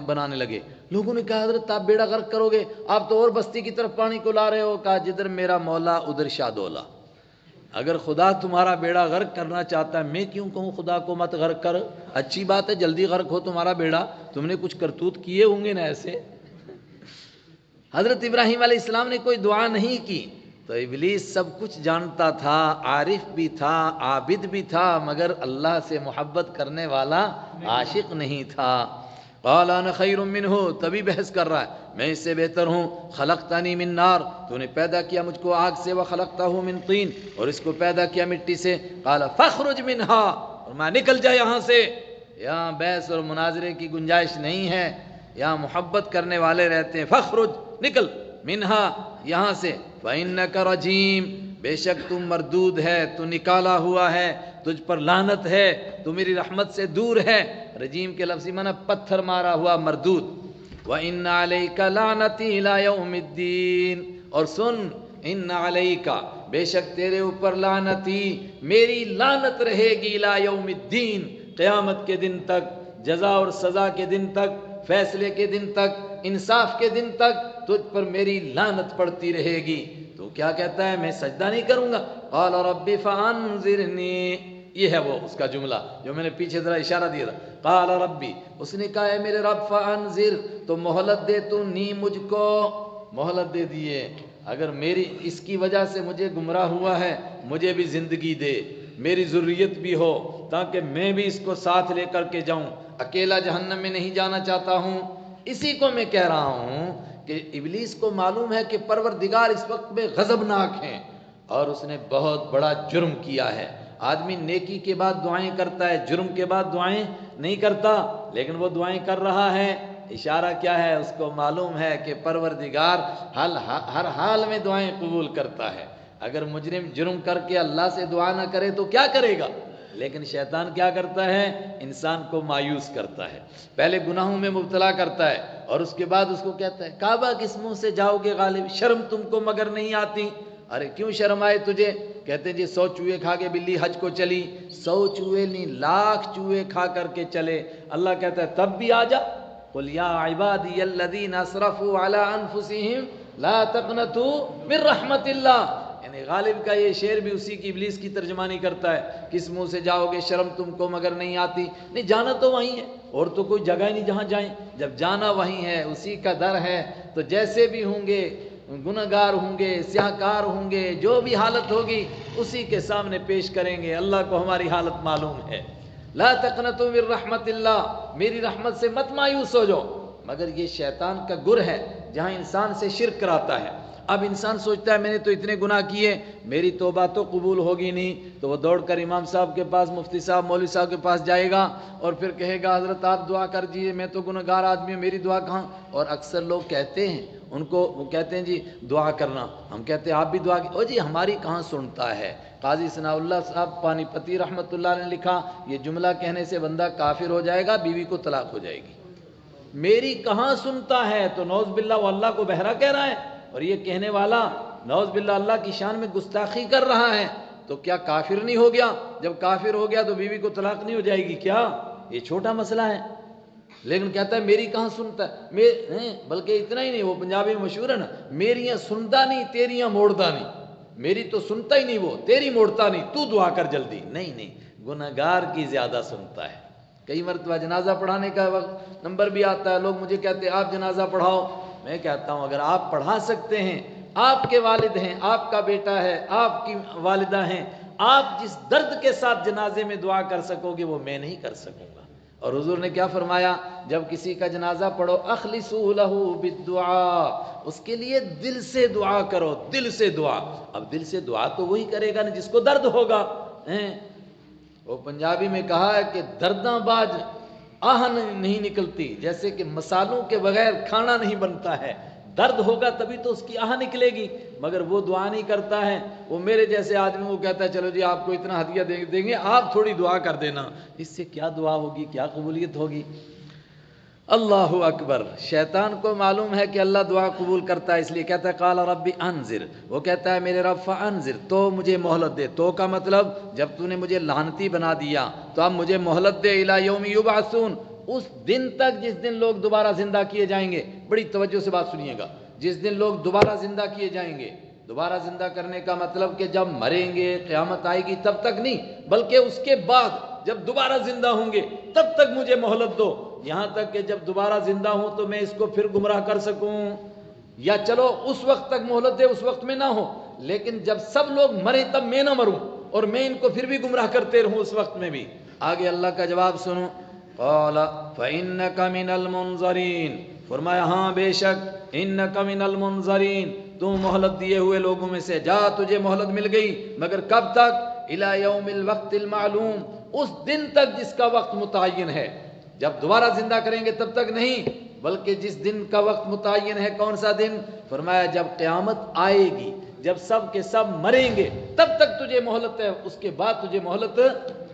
بنانے لگے۔ لوگوں نے کہا حضرت آپ بیڑا غرق کرو گے، آپ تو اور بستی کی طرف پانی کو لا رہے ہو۔ کہا جدھر میرا مولا ادھر شاہ دولہ، اگر خدا تمہارا بیڑا غرق کرنا چاہتا ہے میں کیوں کہوں خدا کو مت غرق کر؟ اچھی بات ہے جلدی غرق ہو تمہارا بیڑا، تم نے کچھ کرتوت کیے ہوں گے نا ایسے۔ حضرت ابراہیم علیہ السلام نے کوئی دعا نہیں کی، تو ابلیس سب کچھ جانتا تھا، عارف بھی تھا، عابد بھی تھا، مگر اللہ سے محبت کرنے والا عاشق نہیں تھا۔ قال انا خیر منہ، تبھی بحث کر رہا ہے میں اس سے بہتر ہوں، خلقتنی من نار، تو نے پیدا کیا مجھ کو آگ سے، وخلقتہ من طین، اور اس کو پیدا کیا مٹی سے، قال فاخرج منہا، اور میں نکل جا یہاں سے۔ یہاں بحث اور مناظرے کی گنجائش نہیں ہے، یہاں محبت کرنے والے رہتے ہیں۔ فاخرج، نکل، منہا، یہاں سے، فإنک رجیم، بے شک تم مردود ہے، تو نکالا ہوا ہے، تجھ پر لعنت ہے، تو میری رحمت سے دور ہے۔ رجیم کے لفظی معنی پتھر مارا ہوا، مردود۔ وَإِنَّ عَلَيْكَ لَعْنَتِي إِلَىٰ يَوْمِ الدِّينِ، اور سن، ان علیک، بے شک تیرے اوپر لعنتی، میری لعنت رہے گی، الی یوم الدین، قیامت کے دن تک، جزا اور سزا کے دن تک، فیصلے کے دن تک، انصاف کے دن تک تجھ پر میری لعنت پڑتی رہے گی۔ تو کیا کہتا ہے میں سجدہ نہیں کروں گا؟ قال رب فانظرنی، یہ ہے وہ اس کا جملہ جو میں نے پیچھے ذرا اشارہ دیا تھا۔ قال ربی، اس نے کہا ہے میرے رب، فانظر، تو مہلت دے تو نی مجھ کو، مہلت دے دیے، اگر میری اس کی وجہ سے مجھے گمراہ ہوا ہے مجھے بھی زندگی دے، میری ذریت بھی ہو، تاکہ میں بھی اس کو ساتھ لے کر کے جاؤں، اکیلا جہنم میں نہیں جانا چاہتا ہوں۔ اسی کو میں کہہ رہا ہوں کہ ابلیس کو معلوم ہے کہ پروردگار اس وقت میں غضبناک ہیں، اور اس نے بہت بڑا جرم کیا ہے۔ آدمی نیکی کے بعد دعائیں کرتا ہے، جرم کے بعد دعائیں نہیں کرتا، لیکن وہ دعائیں کر رہا ہے۔ اشارہ کیا ہے؟ اس کو معلوم ہے کہ پروردگار ہر حال میں دعائیں قبول کرتا ہے۔ اگر مجرم جرم کر کے اللہ سے دعا نہ کرے تو کیا کرے گا؟ لیکن شیطان کیا کرتا ہے؟ انسان کو مایوس کرتا ہے، پہلے گناہوں میں مبتلا کرتا ہے، اور اس کے بعد اس کو کہتا ہے کعبہ کس منہ سے جاؤ گے غالب، شرم تم کو مگر نہیں آتی؟ ارے کیوں شرم آئے تجھے؟ کہتے ہیں جی 100 چوہے کھا کے بلی حج کو چلی، 100 چوہے نہیں، لاکھ چوہے کھا کر کے چلے، اللہ کہتا ہے تب بھی آ جا۔ قل یا عبادی الذین اسرفوا علی انفسہم لا تقنطوا من رحمت اللہ، یعنی غالب کا یہ شعر بھی اسی کی ابلیس کی ترجمانی کرتا ہے، کس منہ سے جاؤ گے، شرم تم کو مگر نہیں آتی؟ نہیں، جانا تو وہیں ہے، اور تو کوئی جگہ ہی نہیں جہاں جائیں، جب جانا وہیں ہے، اسی کا در ہے، تو جیسے بھی ہوں گے، گنہگار ہوں گے، سیاہکار ہوں گے، جو بھی حالت ہوگی اسی کے سامنے پیش کریں گے۔ اللہ کو ہماری حالت معلوم ہے۔ لا تقنطوا من رحمت اللہ، میری رحمت سے مت مایوس ہو جاؤ، مگر یہ شیطان کا گر ہے جہاں انسان سے شرک کراتا ہے۔ اب انسان سوچتا ہے میں نے تو اتنے گناہ کیے، میری توبہ تو قبول ہوگی نہیں، تو وہ دوڑ کر امام صاحب کے پاس، مفتی صاحب، مولوی صاحب کے پاس جائے گا، اور پھر کہے گا حضرت آپ دعا کر دیجیے، میں تو گنہگار آدمی ہوں، میری دعا کہاں؟ اور اکثر لوگ کہتے ہیں ان کو، وہ کہتے ہیں جی دعا کرنا، ہم کہتے ہیں آپ بھی دعا کی، او جی ہماری کہاں سنتا ہے۔ قاضی ثناء اللہ صاحب پانی پتی رحمۃ اللہ نے لکھا، یہ جملہ کہنے سے بندہ کافر ہو جائے گا، بیوی کو طلاق ہو جائے گی۔ میری کہاں سنتا ہے؟ تو نعوذ باللہ وہ اللہ کو بہرا کہہ رہا ہے، اور یہ کہنے والا نعوذ باللہ اللہ کی شان میں گستاخی کر رہا ہے، تو کیا کافر نہیں ہو گیا؟ جب کافر ہو گیا تو بیوی کو طلاق نہیں ہو جائے گی کیا؟ یہ چھوٹا مسئلہ ہے۔ لیکن کہتا ہے میری کہاں سنتا ہے، بلکہ اتنا ہی نہیں، وہ پنجابی میں مشہور ہے نا، میریاں سنتا نہیں تیریاں موڑتا نہیں، میری تو سنتا ہی نہیں وہ، تیری موڑتا نہیں، تو دعا کر جلدی. نہیں، گنہگار کی زیادہ سنتا ہے. کئی مرتبہ جنازہ پڑھانے کا وقت نمبر بھی آتا ہے، لوگ مجھے کہتے ہیں آپ جنازہ پڑھاؤ. میں کہتا ہوں اگر آپ پڑھا سکتے ہیں، آپ کے والد ہیں، آپ کا بیٹا ہے، آپ کی والدہ ہیں، آپ جس درد کے ساتھ جنازے میں دعا کر سکو گے وہ میں نہیں کر سکوں گا. اور حضور نے کیا فرمایا، جب کسی کا جنازہ پڑھو اخلصوا لہ بالدعاء، اس کے لیے دل سے دعا کرو، دل سے دعا. اب دل سے دعا تو وہی کرے گا نا جس کو درد ہوگا. وہ پنجابی میں کہا ہے کہ درداں باج آہ نہیں نکلتی، جیسے کہ مسالوں کے بغیر کھانا نہیں بنتا ہے. درد ہوگا تبھی تو اس کی آہ نکلے گی، مگر وہ دعا نہیں کرتا ہے. وہ میرے جیسے آدمی وہ کہتا ہے چلو جی آپ کو اتنا ہدیہ دیں گے، آپ تھوڑی دعا کر دینا. اس سے کیا دعا ہوگی، کیا قبولیت ہوگی؟ اللہ اکبر. شیطان کو معلوم ہے کہ اللہ دعا قبول کرتا ہے، اس لیے کہتا ہے قال ربی انذر، وہ کہتا ہے میرے رب فانذر، تو مجھے مہلت دے. تو کا مطلب جب تو نے مجھے لعنتی بنا دیا تو اب مجھے مہلت دے الی یوم یبعثون، اس دن تک جس دن لوگ دوبارہ زندہ کیے جائیں گے. بڑی توجہ سے بات سنیے گا، جس دن لوگ دوبارہ زندہ کیے جائیں گے. دوبارہ زندہ کرنے کا مطلب کہ جب مریں گے قیامت آئے گی تب تک نہیں، بلکہ اس کے بعد جب دوبارہ زندہ ہوں گے تب تک مجھے مہلت دو، یہاں تک کہ جب دوبارہ زندہ ہوں تو میں اس کو پھر گمراہ کر سکوں. یا چلو اس وقت تک مہلت دے، اس وقت میں نہ ہو، لیکن جب سب لوگ مریں تب میں نہ مروں اور میں ان کو پھر بھی گمراہ کرتے رہوں اس وقت میں بھی. آگے اللہ کا جواب سنو، قال فإنك من المنظرین، فرمایا ہاں بے شک، انک من المنظرین، تو مہلت دیے ہوئے لوگوں میں سے، جا تجھے مہلت مل گئی، مگر کب تک؟ الی یوم الوقت المعلوم، اس دن تک جس کا وقت متعین ہے. جب دوبارہ زندہ کریں گے تب تک نہیں، بلکہ جس دن کا وقت متعین ہے. کون سا دن؟ فرمایا جب قیامت آئے گی، جب سب کے سب مریں گے تب تک تجھے مہلت ہے، اس کے بعد تجھے مہلت.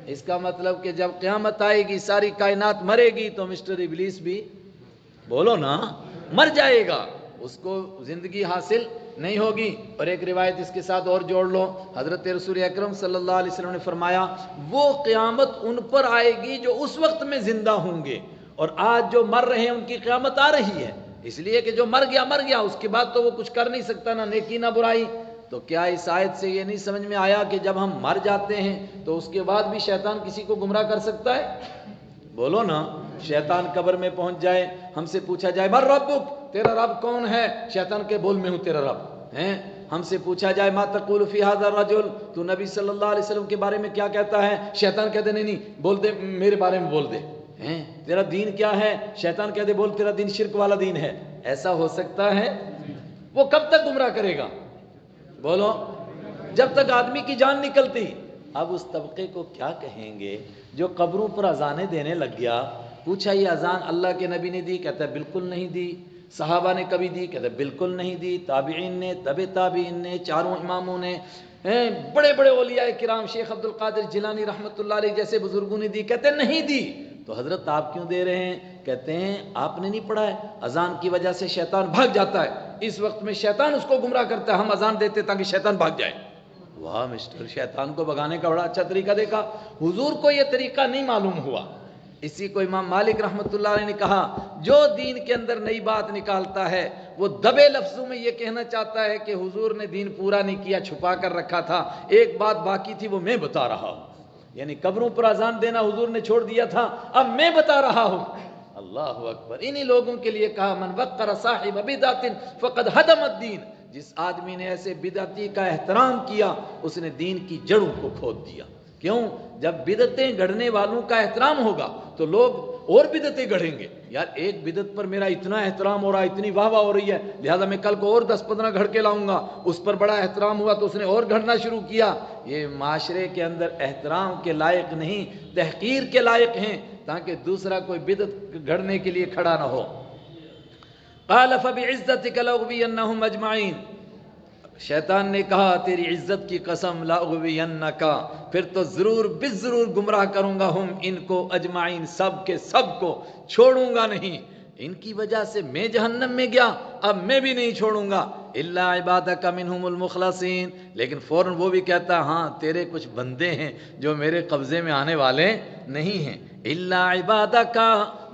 اس کا مطلب کہ جب قیامت آئے گی ساری کائنات مرے گی تو مسٹر ابلیس بھی بولو نا مر جائے گا، اس کو زندگی حاصل نہیں ہوگی. اور ایک روایت اس کے ساتھ اور جوڑ لو، حضرت رسول اکرم صلی اللہ علیہ وسلم نے فرمایا وہ قیامت ان پر آئے گی جو اس وقت میں زندہ ہوں گے، اور آج جو مر رہے ہیں ان کی قیامت آ رہی ہے، اس لیے کہ جو مر گیا اس کے بعد تو وہ کچھ کر نہیں سکتا، نہ نیکی نہ برائی. تو کیا اس آیت سے یہ نہیں سمجھ میں آیا کہ جب ہم مر جاتے ہیں تو اس کے بعد بھی شیطان کسی کو گمراہ کر سکتا ہے؟ بولو نا. شیطان قبر میں پہنچ جائے، ہم سے پوچھا جائے من ربک، تیرا رب کون ہے؟ شیطان کے بول میں ہوں تیرا رب ہیں. ہم سے پوچھا جائے ما تقول فی ھذا الرجل، تو نبی صلی اللہ علیہ وسلم کے بارے میں کیا کہتا ہے؟ شیطان کہتے نہیں بول دے میرے بارے میں بول دے. تیرا دین کیا ہے؟ شیطان کہتے بول تیرا دین شرک والا دین ہے. ایسا ہو سکتا ہے؟ وہ کب تک گمراہ کرے گا؟ بولو جب تک آدمی کی جان نکلتی. اب اس طبقے کو کیا کہیں گے جو قبروں پر اذانیں دینے لگ گیا؟ پوچھا یہ اذان اللہ کے نبی نے دی؟ کہتا ہے بالکل نہیں دی. صحابہ نے کبھی دی؟ کہتے بالکل نہیں دی. تابعین نے، تبع تابعین نے، چاروں اماموں نے، بڑے بڑے اولیاء کرام، شیخ عبد القادر جیلانی رحمۃ اللہ علیہ جیسے بزرگوں نے دی؟ کہتے نہیں دی. تو حضرت آپ کیوں دے رہے ہیں؟ کہتے ہیں آپ نے نہیں پڑھا ہے اذان کی وجہ سے شیطان بھاگ جاتا ہے، اس وقت میں شیطان اس کو گمراہ کرتا ہے، ہم اذان دیتے تاکہ شیطان بھاگ جائے. واہ مسٹر، شیطان کو بھگانے کا بڑا اچھا طریقہ دیکھا. حضور کو یہ طریقہ نہیں معلوم ہوا. اسی کو امام مالک رحمۃ اللہ علیہ نے کہا جو دین کے اندر نئی بات نکالتا ہے وہ دبے لفظوں میں یہ کہنا چاہتا ہے کہ حضور نے دین پورا نہیں کیا، چھپا کر رکھا تھا، ایک بات باقی تھی وہ میں بتا رہا ہوں. یعنی قبروں پر اذان دینا حضور نے چھوڑ دیا تھا، اب میں بتا رہا ہوں. اللہ اکبر. انہی لوگوں کے لیے کہا من وقر صاحب بدعت فقد ہدم الدین، جس آدمی نے ایسے بدعتی کا احترام کیا اس نے دین کی جڑوں کو کھود دیا. کیوں؟ جب بدعتیں گڑھنے والوں کا احترام ہوگا تو لوگ اور بدعتیں گڑھیں گے. یار ایک بدعت پر میرا اتنا احترام ہو رہا ہے، اتنی واہ واہ ہو رہی ہے، لہذا میں کل کو اور 10-15 گھڑ کے لاؤں گا. اس پر بڑا احترام ہوا تو اس نے اور گھڑنا شروع کیا. یہ معاشرے کے اندر احترام کے لائق نہیں، تحقیر کے لائق ہیں، تاکہ دوسرا کوئی بدعت گھڑنے کے لیے کھڑا نہ ہو. قال فبعزتک لاغوینہم اجمعین، شیطان نے کہا تیری عزت کی قسم لاغوینک، پھر تو ضرور بالضرور گمراہ کروں گا ہم ان کو اجمعین، سب کے سب کو چھوڑوں گا نہیں. ان کی وجہ سے میں جہنم میں گیا، اب میں بھی نہیں چھوڑوں گا. الا عبادک منہم المخلصین، لیکن فوراً وہ بھی کہتا ہے ہاں تیرے کچھ بندے ہیں جو میرے قبضے میں آنے والے نہیں ہیں، الا عبادک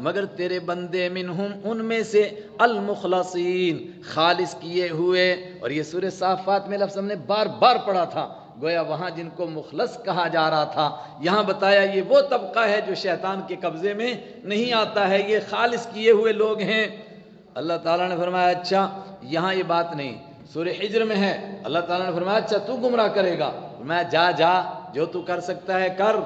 مگر تیرے بندے، منہم ان میں سے، المخلصین خالص کیے ہوئے۔ اور یہ سورہ صافات میں لفظ ہم نے بار بار پڑھا تھا، گویا وہاں جن کو مخلص کہا جا رہا تھا، یہاں بتایا یہ وہ طبقہ ہے جو شیطان کے قبضے میں نہیں آتا ہے، یہ خالص کیے ہوئے لوگ ہیں۔ اللہ تعالیٰ نے فرمایا اچھا یہاں یہ بات نہیں، سورہ حجر میں ہے، اللہ تعالیٰ نے فرمایا اچھا تو گمراہ کرے گا، فرمایا جا جا جو تو کر سکتا ہے کر،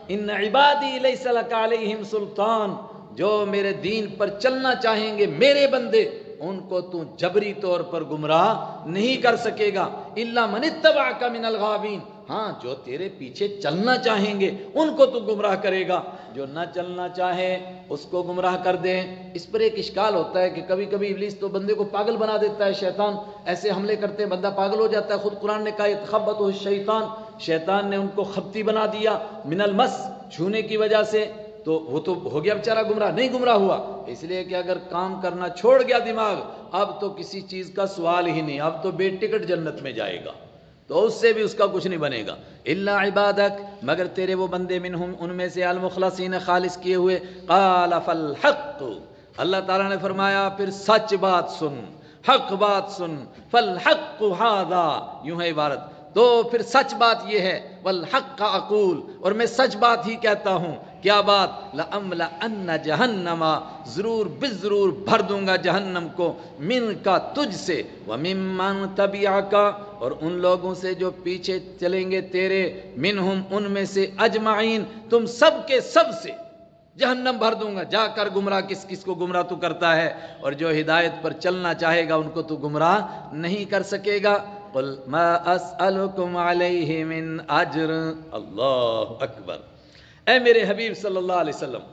ان عبادی لیس لک علیہم سلطان، جو میرے دین پر چلنا چاہیں گے میرے بندے، ان کو تو جبری طور پر گمراہ نہیں کر سکے گا، الا من اتبعک من الغاوین، ہاں جو تیرے پیچھے چلنا چاہیں گے ان کو تو گمراہ کرے گا، جو نہ چلنا چاہے اس کو گمراہ کر دیں۔ اس پر ایک اشکال ہوتا ہے کہ کبھی کبھی ابلیس تو بندے کو پاگل بنا دیتا ہے، شیطان ایسے حملے کرتے ہیں بندہ پاگل ہو جاتا ہے، خود قرآن نے کہا یتخبطہ الشیطان، شیطان نے ان کو خبتی بنا دیا، من المس چھونے کی وجہ سے، تو وہ تو ہو گیا بیچارہ گمراہ، نہیں گمراہ ہوا اس لیے کہ اگر کام کرنا چھوڑ گیا دماغ، اب تو کسی چیز کا سوال ہی نہیں، اب تو بے ٹکٹ جنت میں جائے گا، تو اس سے بھی اس کا کچھ نہیں بنے گا۔ الا عبادک مگر تیرے وہ بندے، منہم ان میں سے، المخلصین خالص کیے ہوئے، قال فالحق، اللہ تعالیٰ نے فرمایا پھر سچ بات سن، حق بات سن، فالحق ھذا، یوں ہے عبارت، تو پھر سچ بات یہ ہے، والحق اقول، اور میں سچ بات ہی کہتا ہوں، کیا بات، لأملأن جہنم، ضرور بالضرور بھر دوں گا جہنم کو، من کا تجھ سے، وممن تبعک، اور ان لوگوں سے جو پیچھے چلیں گے تیرے، منہم ان میں سے، اجمعین تم سب کے سب سے جہنم بھر دوں گا، جا کر گمراہ کس کس کو گمراہ تو کرتا ہے، اور جو ہدایت پر چلنا چاہے گا ان کو تو گمراہ نہیں کر سکے گا۔ قل ما اسألکم علیہ من اجر، اللہ اکبر، اے میرے حبیب صلی اللہ علیہ وسلم،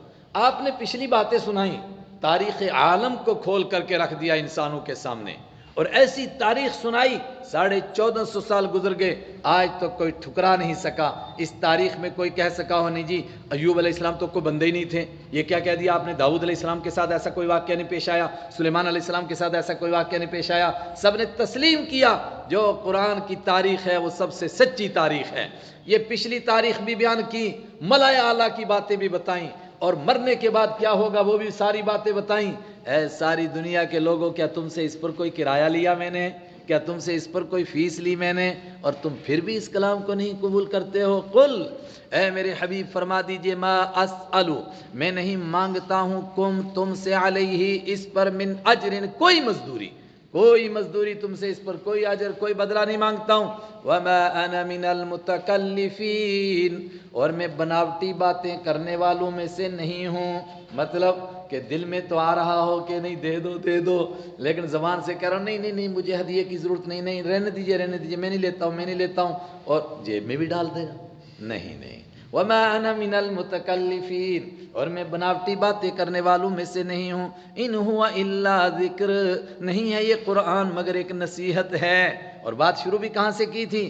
آپ نے پچھلی باتیں سنائیں، تاریخ عالم کو کھول کر کے رکھ دیا انسانوں کے سامنے، اور ایسی تاریخ سنائی، 1450 سال گزر گئے، آج تک کوئی ٹھکرا نہیں سکا اس تاریخ میں، کوئی کہہ سکا ہو نہیں جی ایوب علیہ السلام تو کوئی بندے ہی نہیں تھے، یہ کیا کہہ دیا آپ نے، داؤد علیہ السلام کے ساتھ ایسا کوئی واقعہ نہیں پیش آیا، سلیمان علیہ السلام کے ساتھ ایسا کوئی واقعہ نہیں پیش آیا، سب نے تسلیم کیا جو قرآن کی تاریخ ہے وہ سب سے سچی تاریخ ہے۔ یہ پچھلی تاریخ بھی بیان کی، ملائے اعلیٰ کی باتیں بھی بتائیں، اور مرنے کے بعد کیا ہوگا وہ بھی ساری باتیں بتائیں۔ اے ساری دنیا کے لوگوں، کیا تم سے اس پر کوئی کرایہ لیا میں نے، کیا تم سے اس پر کوئی فیس لی میں نے، اور تم پھر بھی اس کلام کو نہیں قبول کرتے ہو؟ قل، اے میرے حبیب فرما دیجئے، ما اسألو، میں نہیں مانگتا ہوں، تم سے، علیہ اس پر، من اجر کوئی مزدوری، کوئی مزدوری تم سے اس پر، کوئی اجر، کوئی بدلہ نہیں مانگتا ہوں، وما انا من المتکلفین، اور میں بناوٹی باتیں کرنے والوں میں سے نہیں ہوں، مطلب کہ دل میں تو آ رہا ہو کہ نہیں دے دو دے دو، لیکن زبان سے کہہ رہا ہوں نہیں نہیں نہیں مجھے ہدیے کی ضرورت نہیں، نہیں رہنے دیجئے میں نہیں لیتا ہوں میں نہیں لیتا ہوں، اور جیب میں بھی ڈال دے گا، نہیں نہیں، وما انا من المتکلفین، اور میں بناوٹی باتیں کرنے والوں میں سے نہیں ہوں، ان ہوا الا ذکر، نہیں ہے یہ قرآن مگر ایک نصیحت ہے۔ اور بات شروع بھی کہاں سے کی تھی،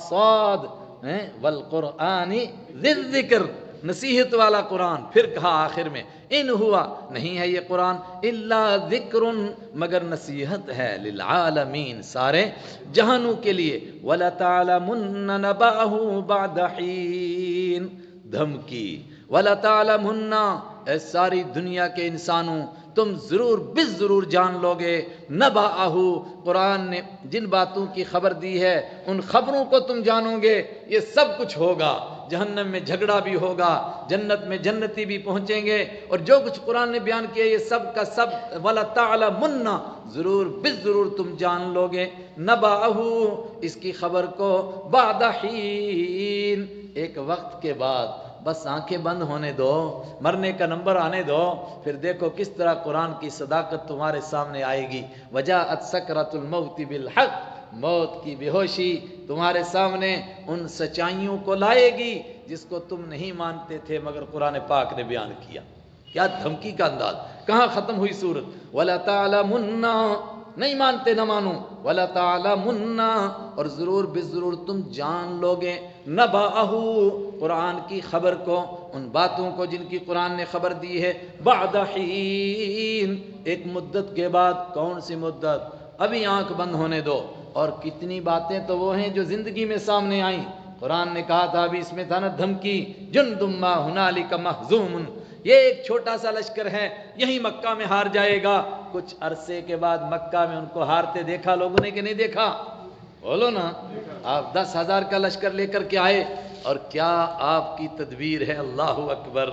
صاد والقرآن ذی الذکر، نصیحت والا قرآن، پھر کہا آخر میں ان ہوا، نہیں ہے یہ قرآن، الا ذکر مگر نصیحت ہے، للعالمین سارے جہانوں کے لیے، وَلَتَعْلَمُنَّ نَبَأَهُ بَعْدَ حِينٍ، دھمکی، وَلَتَعْلَمُنَّ، اے ساری دنیا کے انسانوں تم ضرور بالضرور جان لو گے، نبأہ، قرآن نے جن باتوں کی خبر دی ہے ان خبروں کو تم جانو گے، یہ سب کچھ ہوگا، جہنم میں جھگڑا بھی ہوگا، جنت میں جنتی بھی پہنچیں گے، اور جو کچھ قرآن نے بیان کیا یہ سب کا سب، وَلَتَعْلَمُنَّ، ضرور بالضرور تم جان لو گے، نبأہ، اس کی خبر کو، بعد حین، ایک وقت کے بعد، بس آنکھیں بند ہونے دو، مرنے کا نمبر آنے دو، پھر دیکھو کس طرح قرآن کی صداقت تمہارے سامنے آئے گی، وجاءت سکرۃ الموت بالحق، موت کی بے ہوشی تمہارے سامنے ان سچائیوں کو لائے گی جس کو تم نہیں مانتے تھے مگر قرآن پاک نے بیان کیا۔ کیا دھمکی کا انداز، کہاں ختم ہوئی صورت، وَلَتَعْلَمُنَّ، نہیں مانتے نہ مانو، وَلَتَعْلَمُنَّ، اور ضرور بالضرور تم جان لوگے، نبأہ، قرآن کی خبر کو، ان باتوں کو جن کی قرآن نے خبر دی ہے، بعد حین، ایک مدت کے بعد، کون سی مدت، ابھی آنکھ بند ہونے دو. اور کتنی باتیں تو وہ ہیں جو زندگی میں سامنے آئیں. قرآن نے کہا تھا ابھی اس میں تھا نا دھمکی، جندم ما ہنالک مہزوم، یہ ایک چھوٹا سا لشکر ہے، یہی مکہ میں ہار جائے گا. کچھ عرصے کے بعد مکہ میں ان کو ہارتے دیکھا لوگوں نے کہ نہیں دیکھا؟ بولو نا. آپ 10,000 کا لشکر لے کر کے آئے، اور کیا آپ کی تدبیر ہے. اللہ اکبر.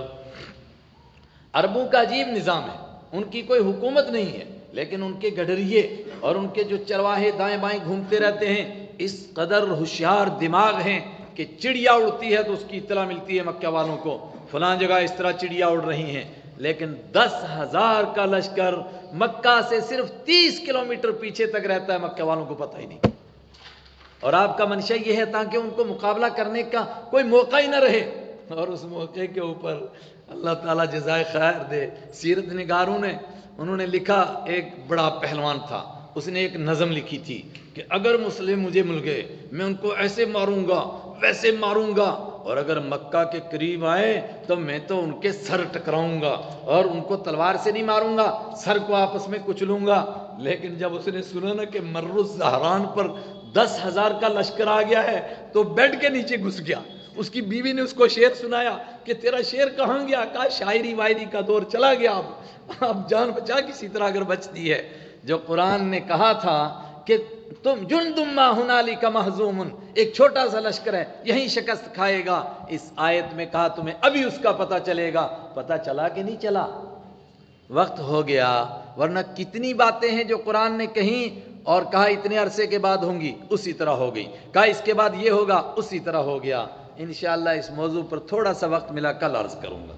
عربوں کا عجیب نظام ہے، ان کی کوئی حکومت نہیں ہے، لیکن ان کے گڈریے اور ان کے جو چرواہے دائیں بائیں گھومتے رہتے ہیں، اس قدر ہوشیار دماغ ہیں کہ چڑیا اڑتی ہے تو اس کی اطلاع ملتی ہے مکہ والوں کو، فلاں جگہ اس طرح چڑیا اڑ رہی ہیں. لیکن 10,000 کا لشکر مکہ سے صرف 30 کلومیٹر پیچھے تک رہتا ہے، مکہ والوں کو پتہ ہی نہیں. اور آپ کا منشا یہ ہے تاکہ ان کو مقابلہ کرنے کا کوئی موقع ہی نہ رہے. اور اس موقع کے اوپر اللہ تعالیٰ جزائے خیر دے، سیرت نگاروں نے انہوں نے لکھا، ایک بڑا پہلوان تھا، اس نے ایک نظم لکھی تھی کہ اگر مسلم مجھے مل گئے میں ان کو ایسے ماروں گا ویسے ماروں گا، اور اگر مکہ کے قریب آئے تو میں تو ان کے سر ٹکراؤں گا، اور ان کو تلوار سے نہیں ماروں گا، سر کو آپس میں کچلوں گا. لیکن جب اس نے سنا نا کہ مر الزہران پر 10,000 کا لشکر آ گیا ہے تو بیڈ کے نیچے گھس گیا. اس کی بیوی نے اس کو شعر سنایا کہ تیرا شعر کہاں گیا؟ کہا شاعری وائری کا دور چلا گیا، اب جان بچا کسی طرح اگر بچتی ہے. جو قرآن نے کہا تھا کہ تم جندم ما ہنالک مہزوم، ایک چھوٹا سا لشکر ہے یہیں شکست کھائے گا، اس آیت میں کہا تمہیں ابھی اس کا پتہ چلے گا. پتہ چلا کہ نہیں چلا؟ وقت ہو گیا. ورنہ کتنی باتیں ہیں جو قرآن نے کہیں اور کہا اتنے عرصے کے بعد ہوں گی، اسی طرح ہو گئی. کہا اس کے بعد یہ ہوگا، اسی طرح ہو گیا. انشاءاللہ اس موضوع پر تھوڑا سا وقت ملا کل عرض کروں گا.